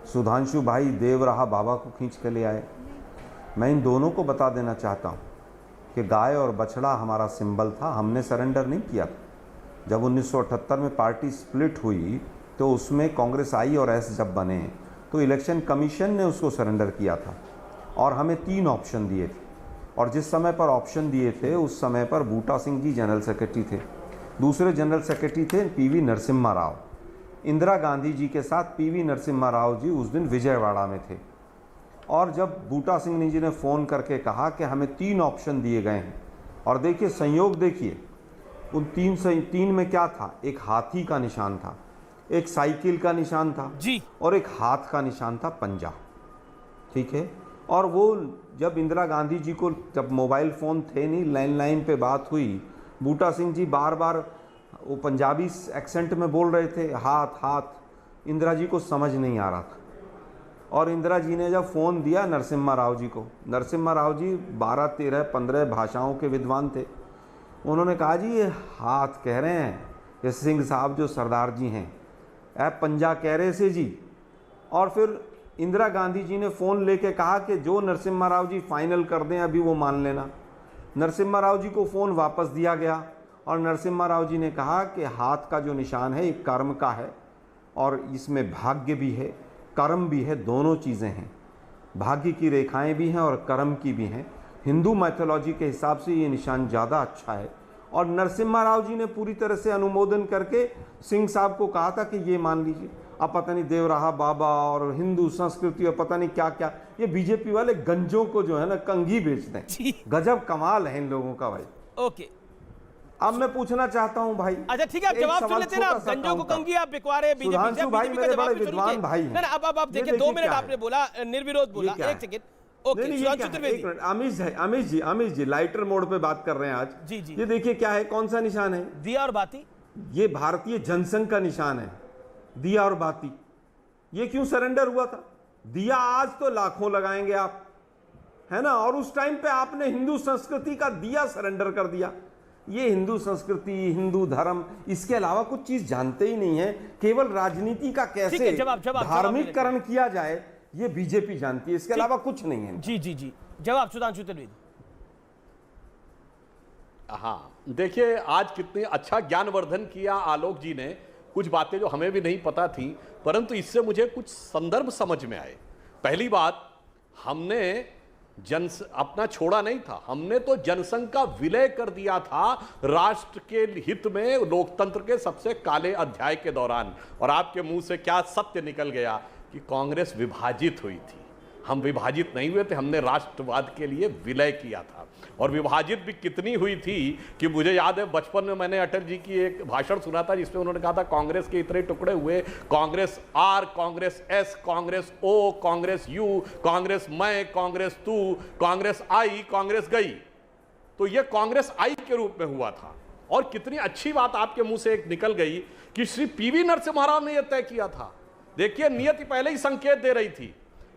सुधांशु भाई देवराहा बाबा को खींच के ले आए। मैं इन दोनों को बता देना चाहता हूँ कि गाय और बछड़ा हमारा सिंबल था, हमने सरेंडर नहीं किया। जब 1978 में पार्टी स्प्लिट हुई तो उसमें कांग्रेस आई और एस जब बने तो इलेक्शन कमीशन ने उसको सरेंडर किया था और हमें 3 ऑप्शन दिए थे। और जिस समय पर ऑप्शन दिए थे उस समय पर बूटा सिंह जी जनरल सेक्रेटरी थे, दूसरे जनरल सेक्रेटरी थे पीवी नरसिम्हा राव। इंदिरा गांधी जी के साथ पीवी नरसिम्हा राव जी उस दिन विजयवाड़ा में थे। और जब बूटा सिंह जी ने फ़ोन करके कहा कि हमें 3 ऑप्शन दिए गए हैं, और देखिए संयोग, देखिए उन 3 में क्या था, एक हाथी का निशान था, एक साइकिल का निशान था जी, और एक हाथ का निशान था, पंजा। ठीक है। और वो जब इंदिरा गांधी जी को, जब मोबाइल फ़ोन थे नहीं, लैंडलाइन पे बात हुई, बूटा सिंह जी बार बार वो पंजाबी एक्सेंट में बोल रहे थे, हाथ हाथ। इंदिरा जी को समझ नहीं आ रहा था। और इंदिरा जी ने जब फ़ोन दिया नरसिम्हा राव जी को, नरसिम्हा राव जी 12, 13, 15 भाषाओं के विद्वान थे, उन्होंने कहा जी ये हाथ कह रहे हैं, ये सिंह साहब जो सरदार जी हैं, ऐ पंजा कह रहे से जी। और फिर इंदिरा गांधी जी ने फ़ोन लेके कहा कि जो नरसिम्हा राव जी फाइनल कर दें अभी वो मान लेना। नरसिम्हा राव जी को फ़ोन वापस दिया गया और नरसिम्हा राव जी ने कहा कि हाथ का जो निशान है ये कर्म का है और इसमें भाग्य भी है, कर्म भी है, दोनों चीज़ें हैं। भाग्य की रेखाएं भी हैं और कर्म की भी हैं। हिंदू मैथोलॉजी के हिसाब से ये निशान ज़्यादा अच्छा है। और नरसिम्हा राव जी ने पूरी तरह से अनुमोदन करके सिंह साहब को कहा था कि ये मान लीजिए। अब पता नहीं देवराहा बाबा और हिंदू संस्कृति और पता नहीं क्या क्या, ये बीजेपी वाले गंजों को जो है ना कंघी बेचते हैं। गजब कमाल है इन लोगों का भाई। ओके, अब मैं पूछना चाहता हूं भाई। अच्छा ठीक है, आप जवाब सुन लेते हैं ना। गंजों को कंघी आप बिकवारे बीजेपी से, भाई मेरे बड़े विद्वान भाई हैं। ना अब आप देखिए 2 मिनट आपने बोला, निर्विरोध बोला। एक सेकंड, ओके अमीश जी लाइटर मोड पे बात कर रहे हैं आज। जी जी, ये देखिए क्या है, कौन सा निशान है? दिया और बाती। ये भारतीय जनसंघ का निशान है, दिया और बाती। ये क्यों सरेंडर हुआ था? दिया आज तो लाखों लगाएंगे आप, है ना, और उस टाइम पे आपने हिंदू संस्कृति का दिया सरेंडर कर दिया। ये हिंदू संस्कृति, हिंदू धर्म, इसके अलावा कुछ चीज जानते ही नहीं है। केवल राजनीति का कैसे धार्मिककरण किया जाए ये बीजेपी जानती है, इसके अलावा कुछ नहीं है। जी जी जी, जवाब सुधांशु त्रिवेदी। हाँ, देखिए आज कितने अच्छा ज्ञानवर्धन किया आलोक जी ने, कुछ बातें जो हमें भी नहीं पता थी, परंतु इससे मुझे कुछ संदर्भ समझ में आए। पहली बात, हमने अपना छोड़ा नहीं था, हमने तो जनसंघ का विलय कर दिया था राष्ट्र के हित में, लोकतंत्र के सबसे काले अध्याय के दौरान। और आपके मुंह से क्या सत्य निकल गया कि कांग्रेस विभाजित हुई थी। हम विभाजित नहीं हुए थे, हमने राष्ट्रवाद के लिए विलय किया था। और विभाजित भी कितनी हुई थी कि मुझे याद है बचपन में मैंने अटल जी की एक भाषण सुना था जिसमें उन्होंने कहा था कांग्रेस के इतने टुकड़े हुए, Congress R, Congress S, Congress O, Congress U, Congress मैं, कांग्रेस तू, कांग्रेस आई, कांग्रेस गई। तो यह कांग्रेस आई के रूप में हुआ था। और कितनी अच्छी बात आपके मुंह से एक निकल गई कि श्री पीवी नरसिम्हा राव ने यह तय किया था। देखिए नियति पहले ही संकेत दे रही थी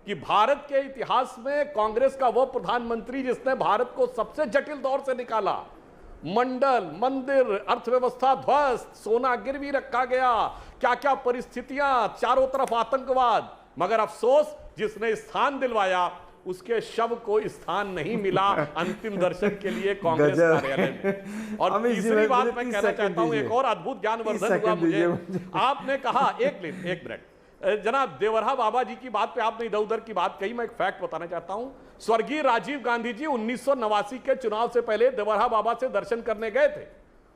कि भारत के इतिहास में कांग्रेस का वह प्रधानमंत्री जिसने भारत को सबसे जटिल दौर से निकाला, मंडल, मंदिर, अर्थव्यवस्था ध्वस्त, सोना गिरवी रखा गया, क्या क्या परिस्थितियां, चारों तरफ आतंकवाद, मगर अफसोस जिसने स्थान दिलवाया उसके शव को स्थान नहीं मिला अंतिम दर्शन के लिए कांग्रेस कार्यालय में। और तीसरी बात मैं कहना चाहता हूं, एक और अद्भुत ज्ञानवर्धन हुआ मुझे। आपने कहा, एक मिनट जनाब, देवराहा बाबा जी की बात पे आपने इधर उधर की बात कही, मैं एक फैक्ट बताना चाहता हूं। स्वर्गीय राजीव गांधी जी 1989 के चुनाव से पहले देवराहा बाबा से दर्शन करने गए थे।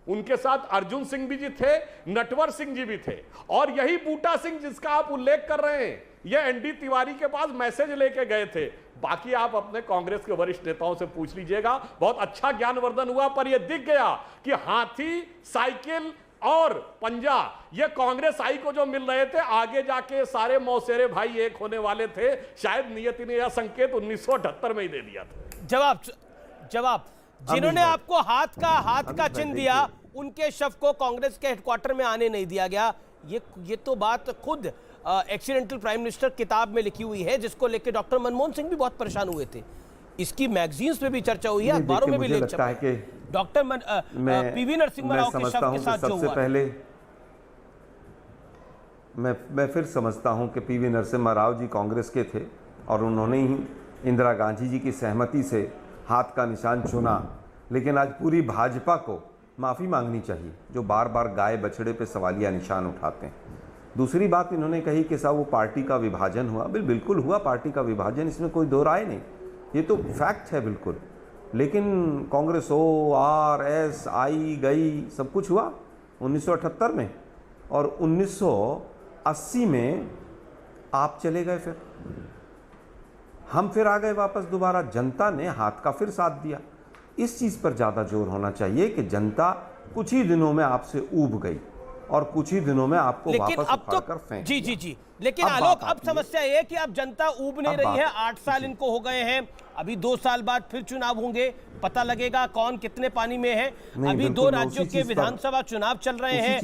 उनके साथ अर्जुन सिंह भी जी थे, नटवर सिंह जी भी थे, और यही बूटा सिंह जिसका आप उल्लेख कर रहे हैं, यह एनडी तिवारी के पास मैसेज लेके गए थे। बाकी आप अपने कांग्रेस के वरिष्ठ नेताओं से पूछ लीजिएगा। बहुत अच्छा ज्ञानवर्धन हुआ, पर यह दिख गया कि हाथी, साइकिल और पंजा, ये कांग्रेस आई को जो मिल रहे थे, आगे जाके सारे मौसेरे भाई एक होने वाले थे। शायद नियति ने यह संकेत 1978 में ही दे दिया था। जवाब जिन्होंने आपको हाथ का चिन्ह दिया, उनके शव को कांग्रेस के हेडक्वार्टर में आने नहीं दिया गया। ये तो बात खुद एक्सीडेंटल प्राइम मिनिस्टर किताब में लिखी हुई है, जिसको लेकर डॉक्टर मनमोहन सिंह भी बहुत परेशान हुए थे। इसकी मैगजीन्स में भी चर्चा हुई है, अखबारों में भी लेख छपा है। डॉक्टर पीवी नरसिम्हा राव के शव के साथ जो हुआ, पहले मैं फिर समझता हूं कि पीवी नरसिम्हा राव जी कांग्रेस के थे और उन्होंने ही इंदिरा गांधी जी की सहमति से हाथ का निशान चुना। लेकिन आज पूरी भाजपा को माफ़ी मांगनी चाहिए जो बार बार गाय बछड़े पे सवालिया निशान उठाते हैं। दूसरी बात इन्होंने कही कि साहब वो पार्टी का विभाजन हुआ। बिल्कुल हुआ पार्टी का विभाजन, इसमें कोई दो राय नहीं, ये तो फैक्ट है बिल्कुल। लेकिन कांग्रेस ओ, आर, एस, आई, गई, सब कुछ हुआ 1978 में, और 1980 में आप चले गए, फिर हम फिर आ गए वापस दोबारा। जनता ने हाथ का फिर साथ दिया। इस चीज़ पर ज़्यादा जोर होना चाहिए कि जनता कुछ ही दिनों में आपसे ऊब गई और कुछ ही दिनों में आपको वापस उखाड़कर फेंक दिया। जी। लेकिन आलोक, अब समस्या ये है कि अब जनता ऊब नहीं रही है। 8 साल इनको हो गए हैं, अभी 2 साल बाद फिर चुनाव होंगे, पता लगेगा कौन कितने पानी में है। अभी 2 राज्यों के विधानसभा चुनाव चल रहे हैं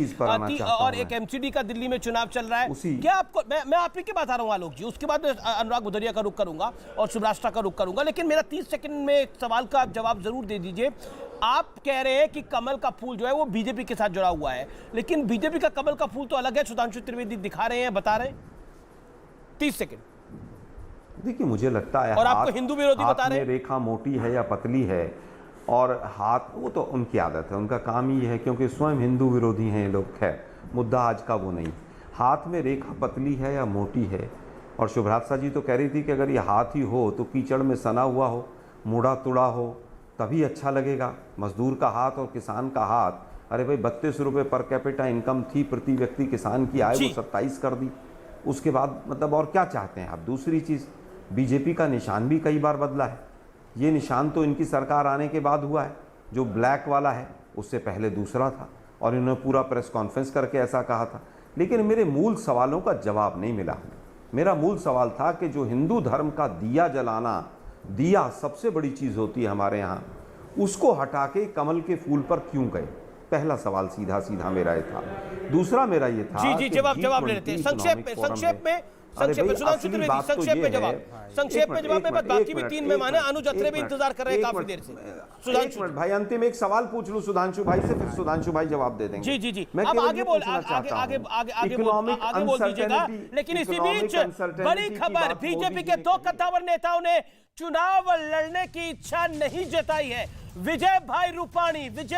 और एक एमसीडी का दिल्ली में चुनाव चल रहा है। क्या आपको, मैं आप ही की बात आ रहा हूँ आलोक जी, उसके बाद अनुराग भदौरिया का रुख करूंगा और सुब्राष्ट्रा का रुख करूंगा। लेकिन मेरा 30 सेकंड में एक सवाल का जवाब जरूर दे दीजिए। आप कह रहे हैं कि कमल का फूल जो है वो बीजेपी के साथ जुड़ा हुआ है, लेकिन बीजेपी का कमल का फूल तो अलग है। सुधांशु त्रिवेदी दिखा रहे हैं, बता रहे हैं। 30 सेकंड। देखिए मुझे लगता है, और आपको हिंदू विरोधी बता रहे हैं। रेखा मोटी है या पतली है, और हाथ, वो तो उनकी आदत है, उनका काम ही है, क्योंकि स्वयं हिंदू विरोधी हैं ये लोग। खैर मुद्दा आज का वो नहीं। हाथ में रेखा पतली है या मोटी है, और शुभ्रात्सा जी तो कह रही थी कि अगर ये हाथ ही हो तो कीचड़ में सना हुआ हो, मुड़ा तुड़ा हो, तभी अच्छा लगेगा। मजदूर का हाथ और किसान का हाथ, अरे भाई 32 रुपये पर कैपिटा इनकम थी प्रति व्यक्ति किसान की, आय वो 27 कर दी। उसके बाद मतलब और क्या चाहते हैं आप? दूसरी चीज़, बीजेपी का निशान भी कई बार बदला है। ये निशान तो इनकी सरकार आने के बाद हुआ है, जो ब्लैक वाला है उससे पहले दूसरा था, और इन्होंने पूरा प्रेस कॉन्फ्रेंस करके ऐसा कहा था। लेकिन मेरे मूल सवालों का जवाब नहीं मिला। मेरा मूल सवाल था कि जो हिंदू धर्म का दिया जलाना, दिया सबसे बड़ी चीज़ होती है हमारे यहाँ, उसको हटा के कमल के फूल पर क्यों गए? पहला सवाल सीधा सीधा मेरा ये था। दूसरा मेरा ये था, जी जवाब ले लेते हैं संक्षेप में सुधांशु त्रिवेदी, संक्षेप में जवाब में बाकी भी 3 मेहमान हैं। अनुज अत्रे भी इंतजार कर रहे हैं काफी देर से। सुधांशु भाई अंतिम एक सवाल पूछ लूं सुधांशु भाई से, फिर सुधांशु भाई जवाब दे देंगे। जी अब आगे बोल दीजिएगा। लेकिन इसी बीच बड़ी खबर, बीजेपी के 2 कद्दावर नेताओं ने चुनाव लड़ने की इच्छा नहीं जताई है। विजय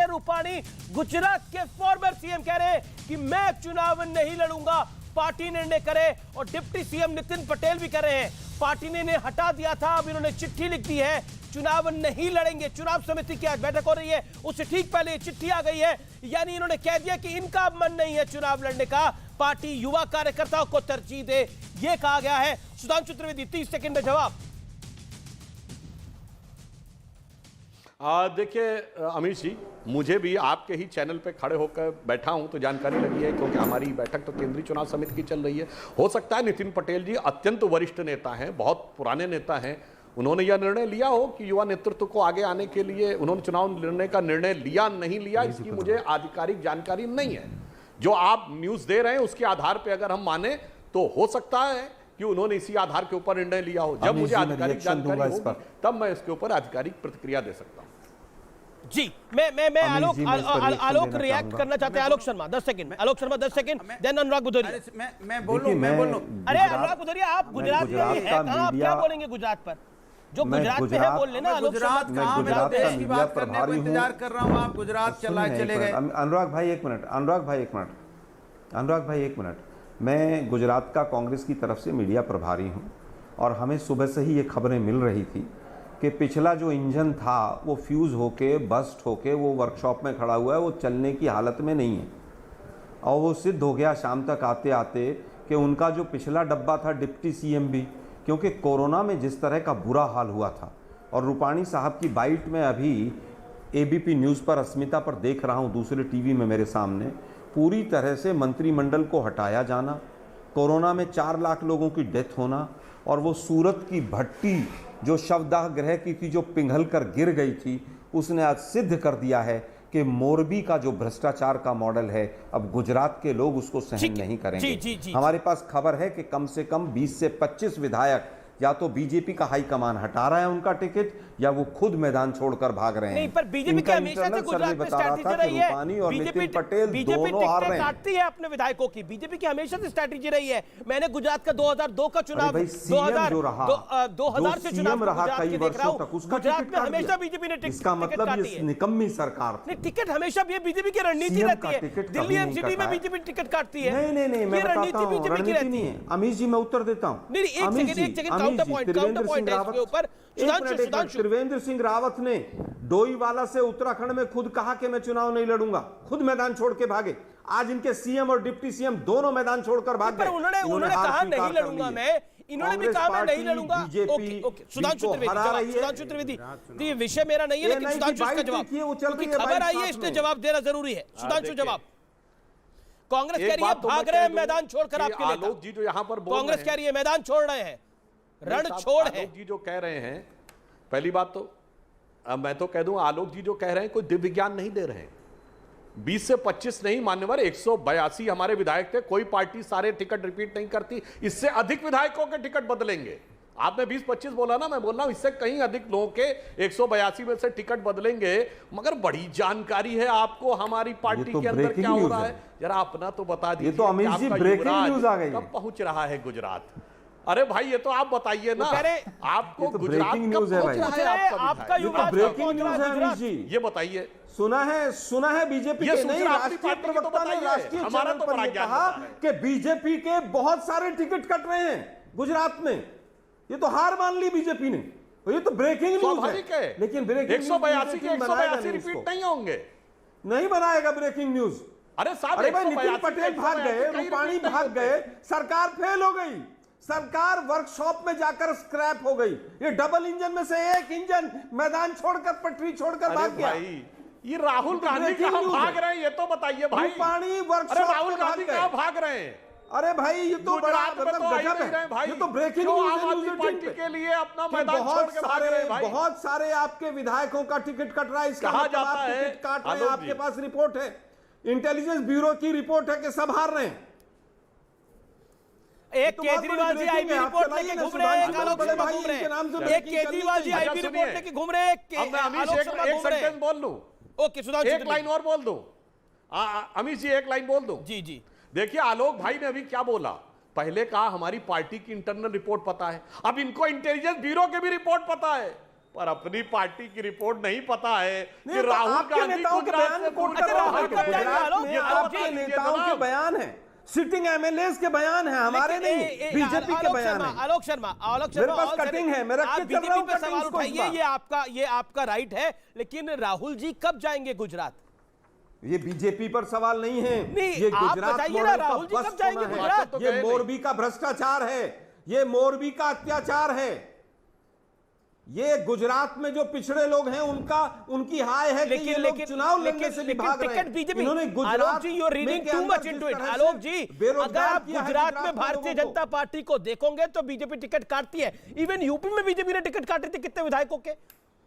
रूपाणी गुजरात के फॉर्मर सीएम कह रहे हैं कि मैं चुनाव नहीं लड़ूंगा, पार्टी निर्णय करे। और डिप्टी सीएम नितिन पटेल भी कह रहे हैं पार्टी ने इन्हें हटा दिया था, अब इन्होंने चिट्ठी लिख दी है, चुनाव नहीं लड़ेंगे। चुनाव समिति की आज बैठक हो रही है, उससे ठीक पहले चिट्ठी आ गई है, यानी इन्होंने कह दिया कि इनका मन नहीं है चुनाव लड़ने का, पार्टी युवा कार्यकर्ताओं को तरजीह दे, यह कहा गया है। सुधांशु त्रिवेदी 30 सेकंड में जवाब। देखिए अमीश जी, मुझे भी आपके ही चैनल पे खड़े होकर बैठा हूं तो जानकारी लगी है, क्योंकि हमारी बैठक तो केंद्रीय चुनाव समिति की चल रही है। हो सकता है नितिन पटेल जी अत्यंत वरिष्ठ नेता हैं, बहुत पुराने नेता हैं, उन्होंने यह निर्णय लिया हो कि युवा नेतृत्व को आगे आने के लिए उन्होंने चुनाव लड़ने का निर्णय लिया नहीं लिया, इसकी मुझे आधिकारिक जानकारी नहीं है। जो आप न्यूज़ दे रहे हैं उसके आधार पर अगर हम माने तो हो सकता है कि उन्होंने इसी आधार के ऊपर निर्णय लिया हो। जब मुझे आधिकारिक जानकारी होगी तब मैं इसके ऊपर आधिकारिक प्रतिक्रिया दे सकता हूं। जी मैं आलोक रिएक्ट करना चाहते हैं। आलोक शर्मा 10 सेकंड में, आलोक शर्मा 10 सेकंड, देन अनुराग बुधरिया। मैं बोल लूं। अरे अनुराग बुधरिया, आप गुजरात में ही हैं, कहां आप क्या बोलेंगे गुजरात पर? जो गुजरात में है बोल लेना। गुजरात कहां, मैं देश की बात करने को इंतजार कर रहा हूं, आप गुजरात चले गए। अनुराग भाई एक मिनट, मैं गुजरात का कांग्रेस की तरफ से मीडिया प्रभारी हूं, और हमें सुबह से ही ये खबरें मिल रही थी कि पिछला जो इंजन था वो फ्यूज़ होके बस्ट होके वो वर्कशॉप में खड़ा हुआ है, वो चलने की हालत में नहीं है। और वो सिद्ध हो गया शाम तक आते आते कि उनका जो पिछला डब्बा था डिप्टी सीएम भी, क्योंकि कोरोना में जिस तरह का बुरा हाल हुआ था, और रूपाणी साहब की बाइट में अभी एबीपी न्यूज़ पर, अस्मिता पर देख रहा हूँ दूसरे टीवी में मेरे सामने, पूरी तरह से मंत्रिमंडल को हटाया जाना, कोरोना में 4 लाख लोगों की डेथ होना, और वो सूरत की भट्टी जो शवदाह गृह की थी, जो पिघल कर गिर गई थी, उसने आज सिद्ध कर दिया है कि मोरबी का जो भ्रष्टाचार का मॉडल है, अब गुजरात के लोग उसको सहन नहीं करेंगे। हमारे पास खबर है कि कम से कम 20 से 25 विधायक या तो बीजेपी का हाईकमान हटा रहा है उनका टिकट, या वो खुद मैदान छोड़कर भाग रहे हैं। नहीं, पर बीजेपी की हमेशा से गुजरात में स्ट्रैटेजी रही है, बीजेपी काटती है अपने विधायकों की, बीजेपी की हमेशा से स्ट्रैटेजी रही है। मैंने गुजरात का 2002 का चुनाव, 2000 से चुनाव गुजरात के देख रहा हूं, गुजरात में हमेशा बीजेपी ने टिकट काटी है। निकम्मी सरकार, टिकट हमेशा बीजेपी की रणनीति रहती है। दिल्ली एमसीडी में बीजेपी टिकट काटती है। नहीं, मैं बताता हूं, रणनीति नहीं है। अमीश जी मैं उत्तर देता हूं। एक सेकंड काउंटर पॉइंट है इसके ऊपर। त्रिवेंद्र सिंह रावत ने डोईवाला से उत्तराखंड में खुद कहा कि मैं चुनाव नहीं लड़ूंगा, खुद मैदान छोड़ के भागे। आज इनके सीएम और डिप्टी सीएम दोनों मैदान छोड़कर भाग गए। उन्होंने कहा नहीं लड़ूंगा मैं, इन्होंने भी कहा मैं नहीं लड़ूंगा। सुधांशु त्रिवेदी, ये विषय मेरा नहीं है, लेकिन सुधांशु इसका जवाब, क्योंकि खबर आई है इसलिए जवाब देना जरूरी है। सुधांशु जवाब। कांग्रेस कह रही है भाग रहे हैं मैदान छोड़कर, आपके लिए आलोक जी जो यहां पर कांग्रेस कह रही है मैदान छोड़ रहे हैं, रण छोड़ है। आलोक जी जो कह रहे हैं, पहली बात तो मैं तो कह दूं, आलोक जी जो कह रहे हैं कोई दिव्य ज्ञान नहीं दे रहे हैं। 20 से 25 नहीं, मान्यवर 182 हमारे विधायक थे, कोई पार्टी सारे टिकट रिपीट नहीं करती, इससे अधिक विधायकों के टिकट बदलेंगे। आपने 20-25 बोला ना, मैं बोल रहा हूं इससे कहीं अधिक लोगों के 182 में से टिकट बदलेंगे। मगर बड़ी जानकारी है आपको हमारी पार्टी के अंदर क्या हो रहा है, जरा अपना तो बता दीजिए। तो अमित जी ब्रेकिंग न्यूज आ गई, कब पहुंच रहा है गुजरात? अरे भाई ये तो आप बताइए ना, आपको तो गुजरात कब पहुंच रहा है? आपका युवराज ब्रेकिंग न्यूज है अमित जी, ये बताइए। सुना है बीजेपी के नहीं राष्ट्रीय प्रवक्ता ने राष्ट्रीय चैनल पर कहा कि बीजेपी के बहुत सारे टिकट कट रहे हैं गुजरात में। ये तो हार मान ली बीजेपी ने, ये तो ब्रेकिंग न्यूज है। लेकिन ब्रेकिंग 182 के 182 रिपीट नहीं होंगे, नहीं बनाएगा ब्रेकिंग न्यूज। अरे साहब, अरे भाई, नितिन 182 पटेल भाग गए, रूपाणी भाग गए, सरकार फेल हो गई, सरकार वर्कशॉप में जाकर स्क्रैप हो गई। ये डबल इंजन में से एक इंजन मैदान छोड़कर, पटरी छोड़कर भाग गया। ये राहुल गांधी कहां भाग रहे हैं, ये तो बताइए भाई। रूपाणी वर्कशॉप राहुल गांधी कहां भाग रहे हैं? अरे भाई, ये तो बड़ा मतलब गजब है भाई। ये तो ब्रेकिंग न्यूज़ है न्यूज़ 18 पे के लिए अपना मैदान छोड़ के भाग रहे हैं भाई। बहुत सारे आपके विधायकों का टिकट कट रहा है, इसका कहा मतलब जाता आप है, टिकट काट रहे हैं, आपके पास रिपोर्ट है, इंटेलिजेंस ब्यूरो की रिपोर्ट है कि सब हार रहे हैं। एक केजरीवाल जी आईबी रिपोर्ट लेके घूम रहे हैं, एक आलोक शर्मा घूम रहे हैं, एक केजरीवाल जी आईबी रिपोर्ट लेके घूम रहे हैं, एक आलोक शर्मा घूम रहे हैं। बोल दूं, ओके सुधांशु, एक लाइन और बोल दूं, अमित जी एक लाइन बोल दूं। जी जी, देखिए आलोक भाई ने अभी क्या बोला, पहले कहा हमारी पार्टी की इंटरनल रिपोर्ट पता है, अब इनको इंटेलिजेंस ब्यूरो की भी रिपोर्ट पता है, पर अपनी पार्टी की रिपोर्ट नहीं पता है कि राहुल गांधी नेताओं के बयान कोट कर रहा है, आपके नेताओं के बयान है, सिटिंग एमएलएस के बयान है, हमारे नहीं, बीजेपी के बयान है। आलोक शर्मा मेरे पास कटिंग है, मैं रख के चल रहा हूं पे सवाल उठाइए, ये आपका राइट है, लेकिन राहुल जी कब जाएंगे गुजरात? ये बीजेपी पर सवाल नहीं है, नहीं, ये आप गुजरात बताइए ना, राहुल जी कब जाएंगे गुजरात? ये मोरबी का भ्रष्टाचार है, ये मोरबी का अत्याचार है, ये गुजरात में जो पिछड़े लोग हैं उनकी हाय है कि ये लोग चुनाव लड़ने से भी भाग रहे हैं। इन्होंने Alok ji, you are reading too much into it. Alok ji, अगर आप गुजरात में भारतीय जनता पार्टी को देखोगे तो बीजेपी टिकट काटती है, इवन यूपी में बीजेपी ने टिकट काटे थे कितने विधायकों के,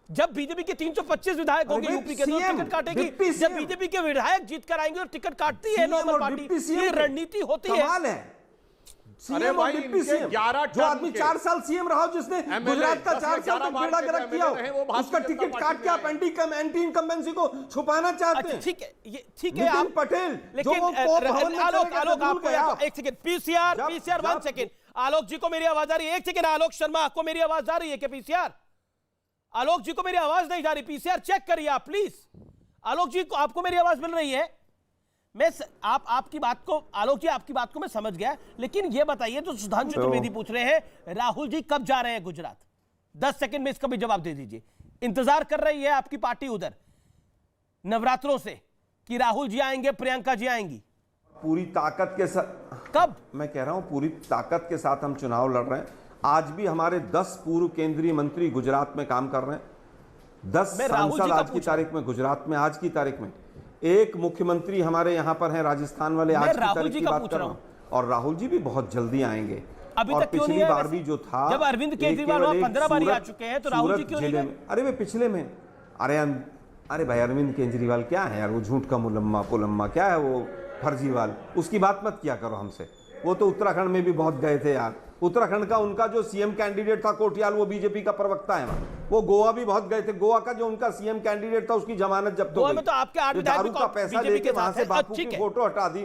जब बीजेपी के 325 विधायक होंगे यूपी के तो टिकट काटेगी, जब बीजेपी के विधायक जीत कर आएंगे तो टिकट काटती है नॉर्मल पार्टी, ये रणनीति होती है। सीएम और डिप्टी सीएम, जो आदमी 4 साल सीएम रहा, जिसने गुजरात का 4 साल तक बेड़ा गर्क किया, उसका टिकट काट के आप एंटी इनकम्बेंसी को छुपाना चाहते हैं। ठीक है, ये ठीक है, आप पटेल, लेकिन आलोक आपको एक सेकंड, पीसीआर 1 सेकंड, आलोक जी को मेरी आवाज आ रही है? एक सेकंड, आलोक शर्मा आपको मेरी आवाज आ रही है क्या? पीसीआर आलोक जी को मेरी आवाज नहीं जा रही, पीसीआर चेक करिए आप प्लीज। आलोक जी को आपको मेरी आवाज मिल रही है? मैं आपकी बात को, आलोक जी आपकी बात को मैं समझ गया, लेकिन ये बताइए, तो सुधांशु त्रिवेदी पूछ रहे हैं राहुल जी कब जा रहे हैं गुजरात? 10 सेकंड में इसका भी जवाब दे दीजिए। इंतजार कर रही है आपकी पार्टी उधर नवरात्रों से कि राहुल जी आएंगे, प्रियंका जी आएंगी? पूरी ताकत के साथ। कब? मैं कह रहा हूं पूरी ताकत के साथ हम चुनाव लड़ रहे हैं। आज भी हमारे 10 पूर्व केंद्रीय मंत्री गुजरात में काम कर रहे हैं, 10 सांसद आज की तारीख में गुजरात में, आज की तारीख में एक मुख्यमंत्री हमारे यहाँ पर हैं राजस्थान वाले, आज की तारीख की बात कर रहा हूँ, और राहुल जी भी बहुत जल्दी आएंगे। अभी और तक क्यों पिछली नहीं बार भी जो था, जब अरविंद केजरीवाल 15 बार आ चुके हैं, तो राहुल जी क्यों नहीं गए? अरे वे पिछले में, अरे भाई अरविंद केजरीवाल क्या है यार, वो झूठ का मुलम्मा पुलम्मा क्या है, वो फर्जीवाल, उसकी बात मत किया करो हमसे। वो तो उत्तराखंड में भी बहुत गए थे यार, उत्तराखंड का उनका जो सीएम कैंडिडेट था कोटियाल, वो बीजेपी का प्रवक्ता है। वो गोवा भी बहुत गए थे, गोवा का जो उनका सीएम कैंडिडेट था उसकी जमानत जब्त हो गई, तो आपके 8 दारू का पैसा लेके वहां से बापू की फोटो हटा दी।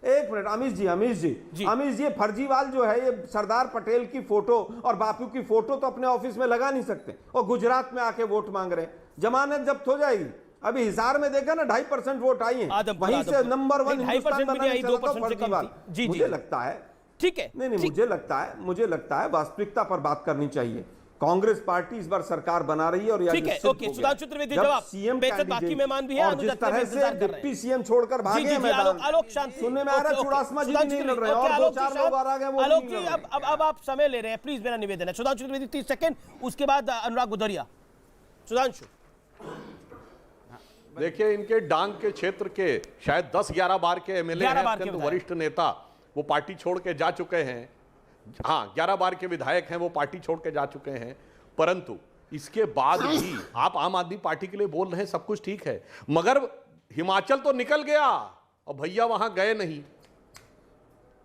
एक मिनट अमीश जी, फर्जीवाल जो है, ये सरदार पटेल की फोटो और बापू की फोटो तो अपने ऑफिस में लगा नहीं सकते, और गुजरात में आके वोट मांग रहे हैं, जमानत जब्त हो जाएगी। अभी हिसार में देखा ना 2.5% वोट आई है, वहीं से नंबर 1 हिंदुस्तान बनाने चला था फर्जीवाल। मुझे लगता है, ठीक है, नहीं मुझे लगता है वास्तविकता पर बात करनी चाहिए। कांग्रेस पार्टी इस बार सरकार बना रही है, और ठीक है, ओके, सुधांशु त्रिवेदी जवाब, सीएम बाकी मेहमान भी हैं, और जिस तरह से डिप्टी सीएम छोड़कर भागे हैं मैदान, आलोक शांति सुनने में आ रहा है चुड़ासमा जी नहीं लड़ रहे, और 2-4 लोग आ गए वो। आलोक जी अब आप समय ले रहे हैं, प्लीज मेरा निवेदन है। सुधांशु त्रिवेदी 30 सेकंड, उसके बाद अनुराग गुदरिया। सुधांशु, देखिए, इनके डांग के क्षेत्र के शायद 10-11 बार के एमएलए हैं, अत्यंत वरिष्ठ नेता, वो पार्टी छोड़ के जा चुके हैं। हाँ, 11 बार के विधायक हैं, वो पार्टी छोड़ के जा चुके हैं, परंतु इसके बाद भी आप आम आदमी पार्टी के लिए बोल रहे हैं, सब कुछ ठीक है, मगर हिमाचल तो निकल गया और भैया वहां गए नहीं।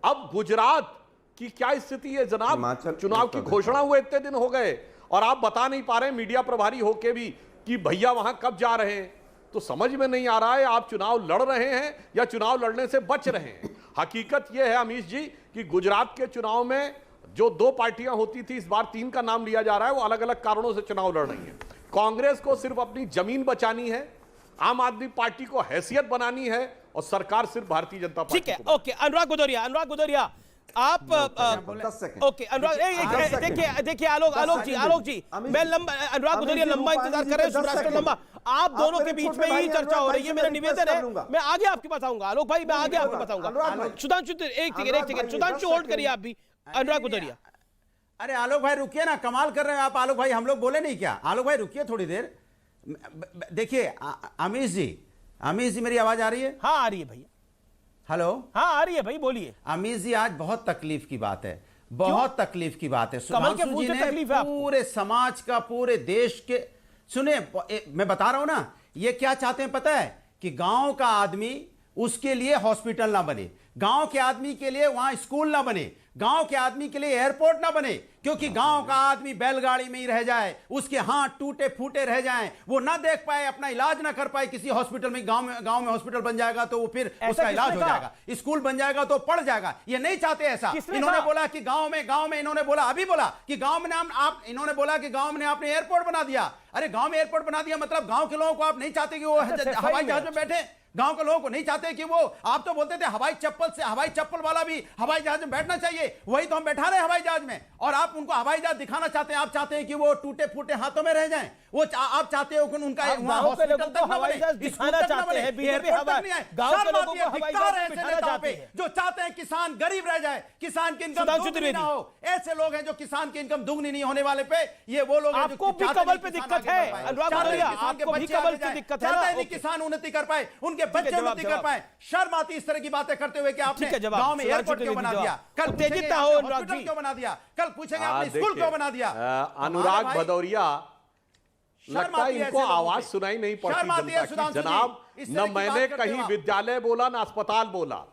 अब गुजरात की क्या स्थिति है जनाब? चुनाव की घोषणा हुए इतने दिन हो गए और आप बता नहीं पा रहे, मीडिया प्रभारी होके भी, कि भैया वहां कब जा रहे हैं। तो समझ में नहीं आ रहा है आप चुनाव लड़ रहे हैं या चुनाव लड़ने से बच रहे हैं। हकीकत यह है अमीश जी कि गुजरात के चुनाव में जो 2 पार्टियां होती थी, इस बार 3 का नाम लिया जा रहा है, वो अलग अलग कारणों से चुनाव लड़ रही है। कांग्रेस को सिर्फ अपनी जमीन बचानी है, आम आदमी पार्टी को हैसियत बनानी है, और सरकार सिर्फ भारतीय जनता पार्टी। ठीक है, ओके, अनुराग गुदरिया आप 10 सेकंड। ओके अनुराग, देखिए आलोक जी मैं लंबा, अनुराग गुजरिया लंबा इंतजार कर रहे हैं, सुब्राष्टर लंबा, आप दोनों के बीच में ही चर्चा हो रही है। मेरा निवेदन है, मैं आगे आपके पास आऊंगा आलोक भाई, मैं आगे आपको बताऊंगा। सुधांशु एक सेकंड, सुधांशु होल्ड करिए आप भी। अनुराग गुजरिया, अरे आलोक भाई रुकिए ना, कमाल कर रहे हैं आप आलोक भाई, हम लोग बोले नहीं क्या? आलोक भाई रुकिए थोड़ी देर। देखिए अमीश जी मेरी आवाज आ रही है? हाँ आ रही है भैया। हेलो, हाँ आ रही है भाई, बोलिए। अमीश जी आज बहुत तकलीफ की बात है, बहुत तकलीफ की बात है। कमल के सुधांशु फूल जी से ने तकलीफ है आपको? पूरे समाज का, पूरे देश के, सुने मैं बता रहा हूं ना, ये क्या चाहते हैं पता है? कि गांव का आदमी, उसके लिए हॉस्पिटल ना बने, गांव के आदमी के लिए वहां स्कूल ना बने, गांव के आदमी के लिए एयरपोर्ट ना बने, क्योंकि गांव का आदमी बैलगाड़ी में ही रह जाए, उसके हाथ टूटे फूटे रह जाएं, वो ना देख पाए, अपना इलाज ना कर पाए किसी हॉस्पिटल में। गांव में हॉस्पिटल बन जाएगा तो वो फिर उसका इलाज हो जाएगा, स्कूल बन जाएगा तो पढ़ जाएगा। ये नहीं चाहते ऐसा। इन्होंने बोला कि गांव में इन्होंने बोला, अभी बोला कि गांव में इन्होंने बोला कि गांव में आपने एयरपोर्ट बना दिया। अरे गांव में एयरपोर्ट बना दिया मतलब गांव के लोगों को आप नहीं चाहते कि वो हवाई जहाज में बैठे? गांव के लोगों को नहीं चाहते कि वो, आप तो बोलते थे हवाई चप्पल वाला भी हवाई जहाज में बैठना चाहिए, वही तो हम बैठा रहे हैं हवाई जहाज में, और आप उनको हवाई जहाज दिखाना चाहते हैं। आप चाहते हैं कि वो टूटे फूटे हाथों में रह जाएं, वो आप चाहते हो कि उनका हॉस्पिटल तक ना बने, दिखाना चाहते हैं बीजेपी गांव के लोगों को हवाई जहाज बिठाना चाहते हैं, जो चाहते हैं किसान गरीब रह जाए, किसान की इनकम दुगनी ना हो। ऐसे लोग हैं जो किसान की इनकम दुगनी नहीं होने वाले पे, ये वो लोग हैं जो आपको भी कमल पे दिक्कत है। अनुराग गुजरिया, आपको भी कमल पे दिक्कत है ना? किसान उन्नति कर पाए, उनके बच्चे उन्नति कर पाए। शर्म आती इस तरह की बातें करते हुए कि आपने गांव में एयरपोर्ट क्यों बना दिया, कल तेजिता हो हॉस्पिटल क्यों बना दिया, कल पूछेंगे आपने स्कूल क्यों बना दिया? अनुराग भदौरिया, लगता है इनको आवाज सुनाई नहीं पड़ती जनता की। जनाब, न मैंने कहीं विद्यालय बोला न अस्पताल बोला,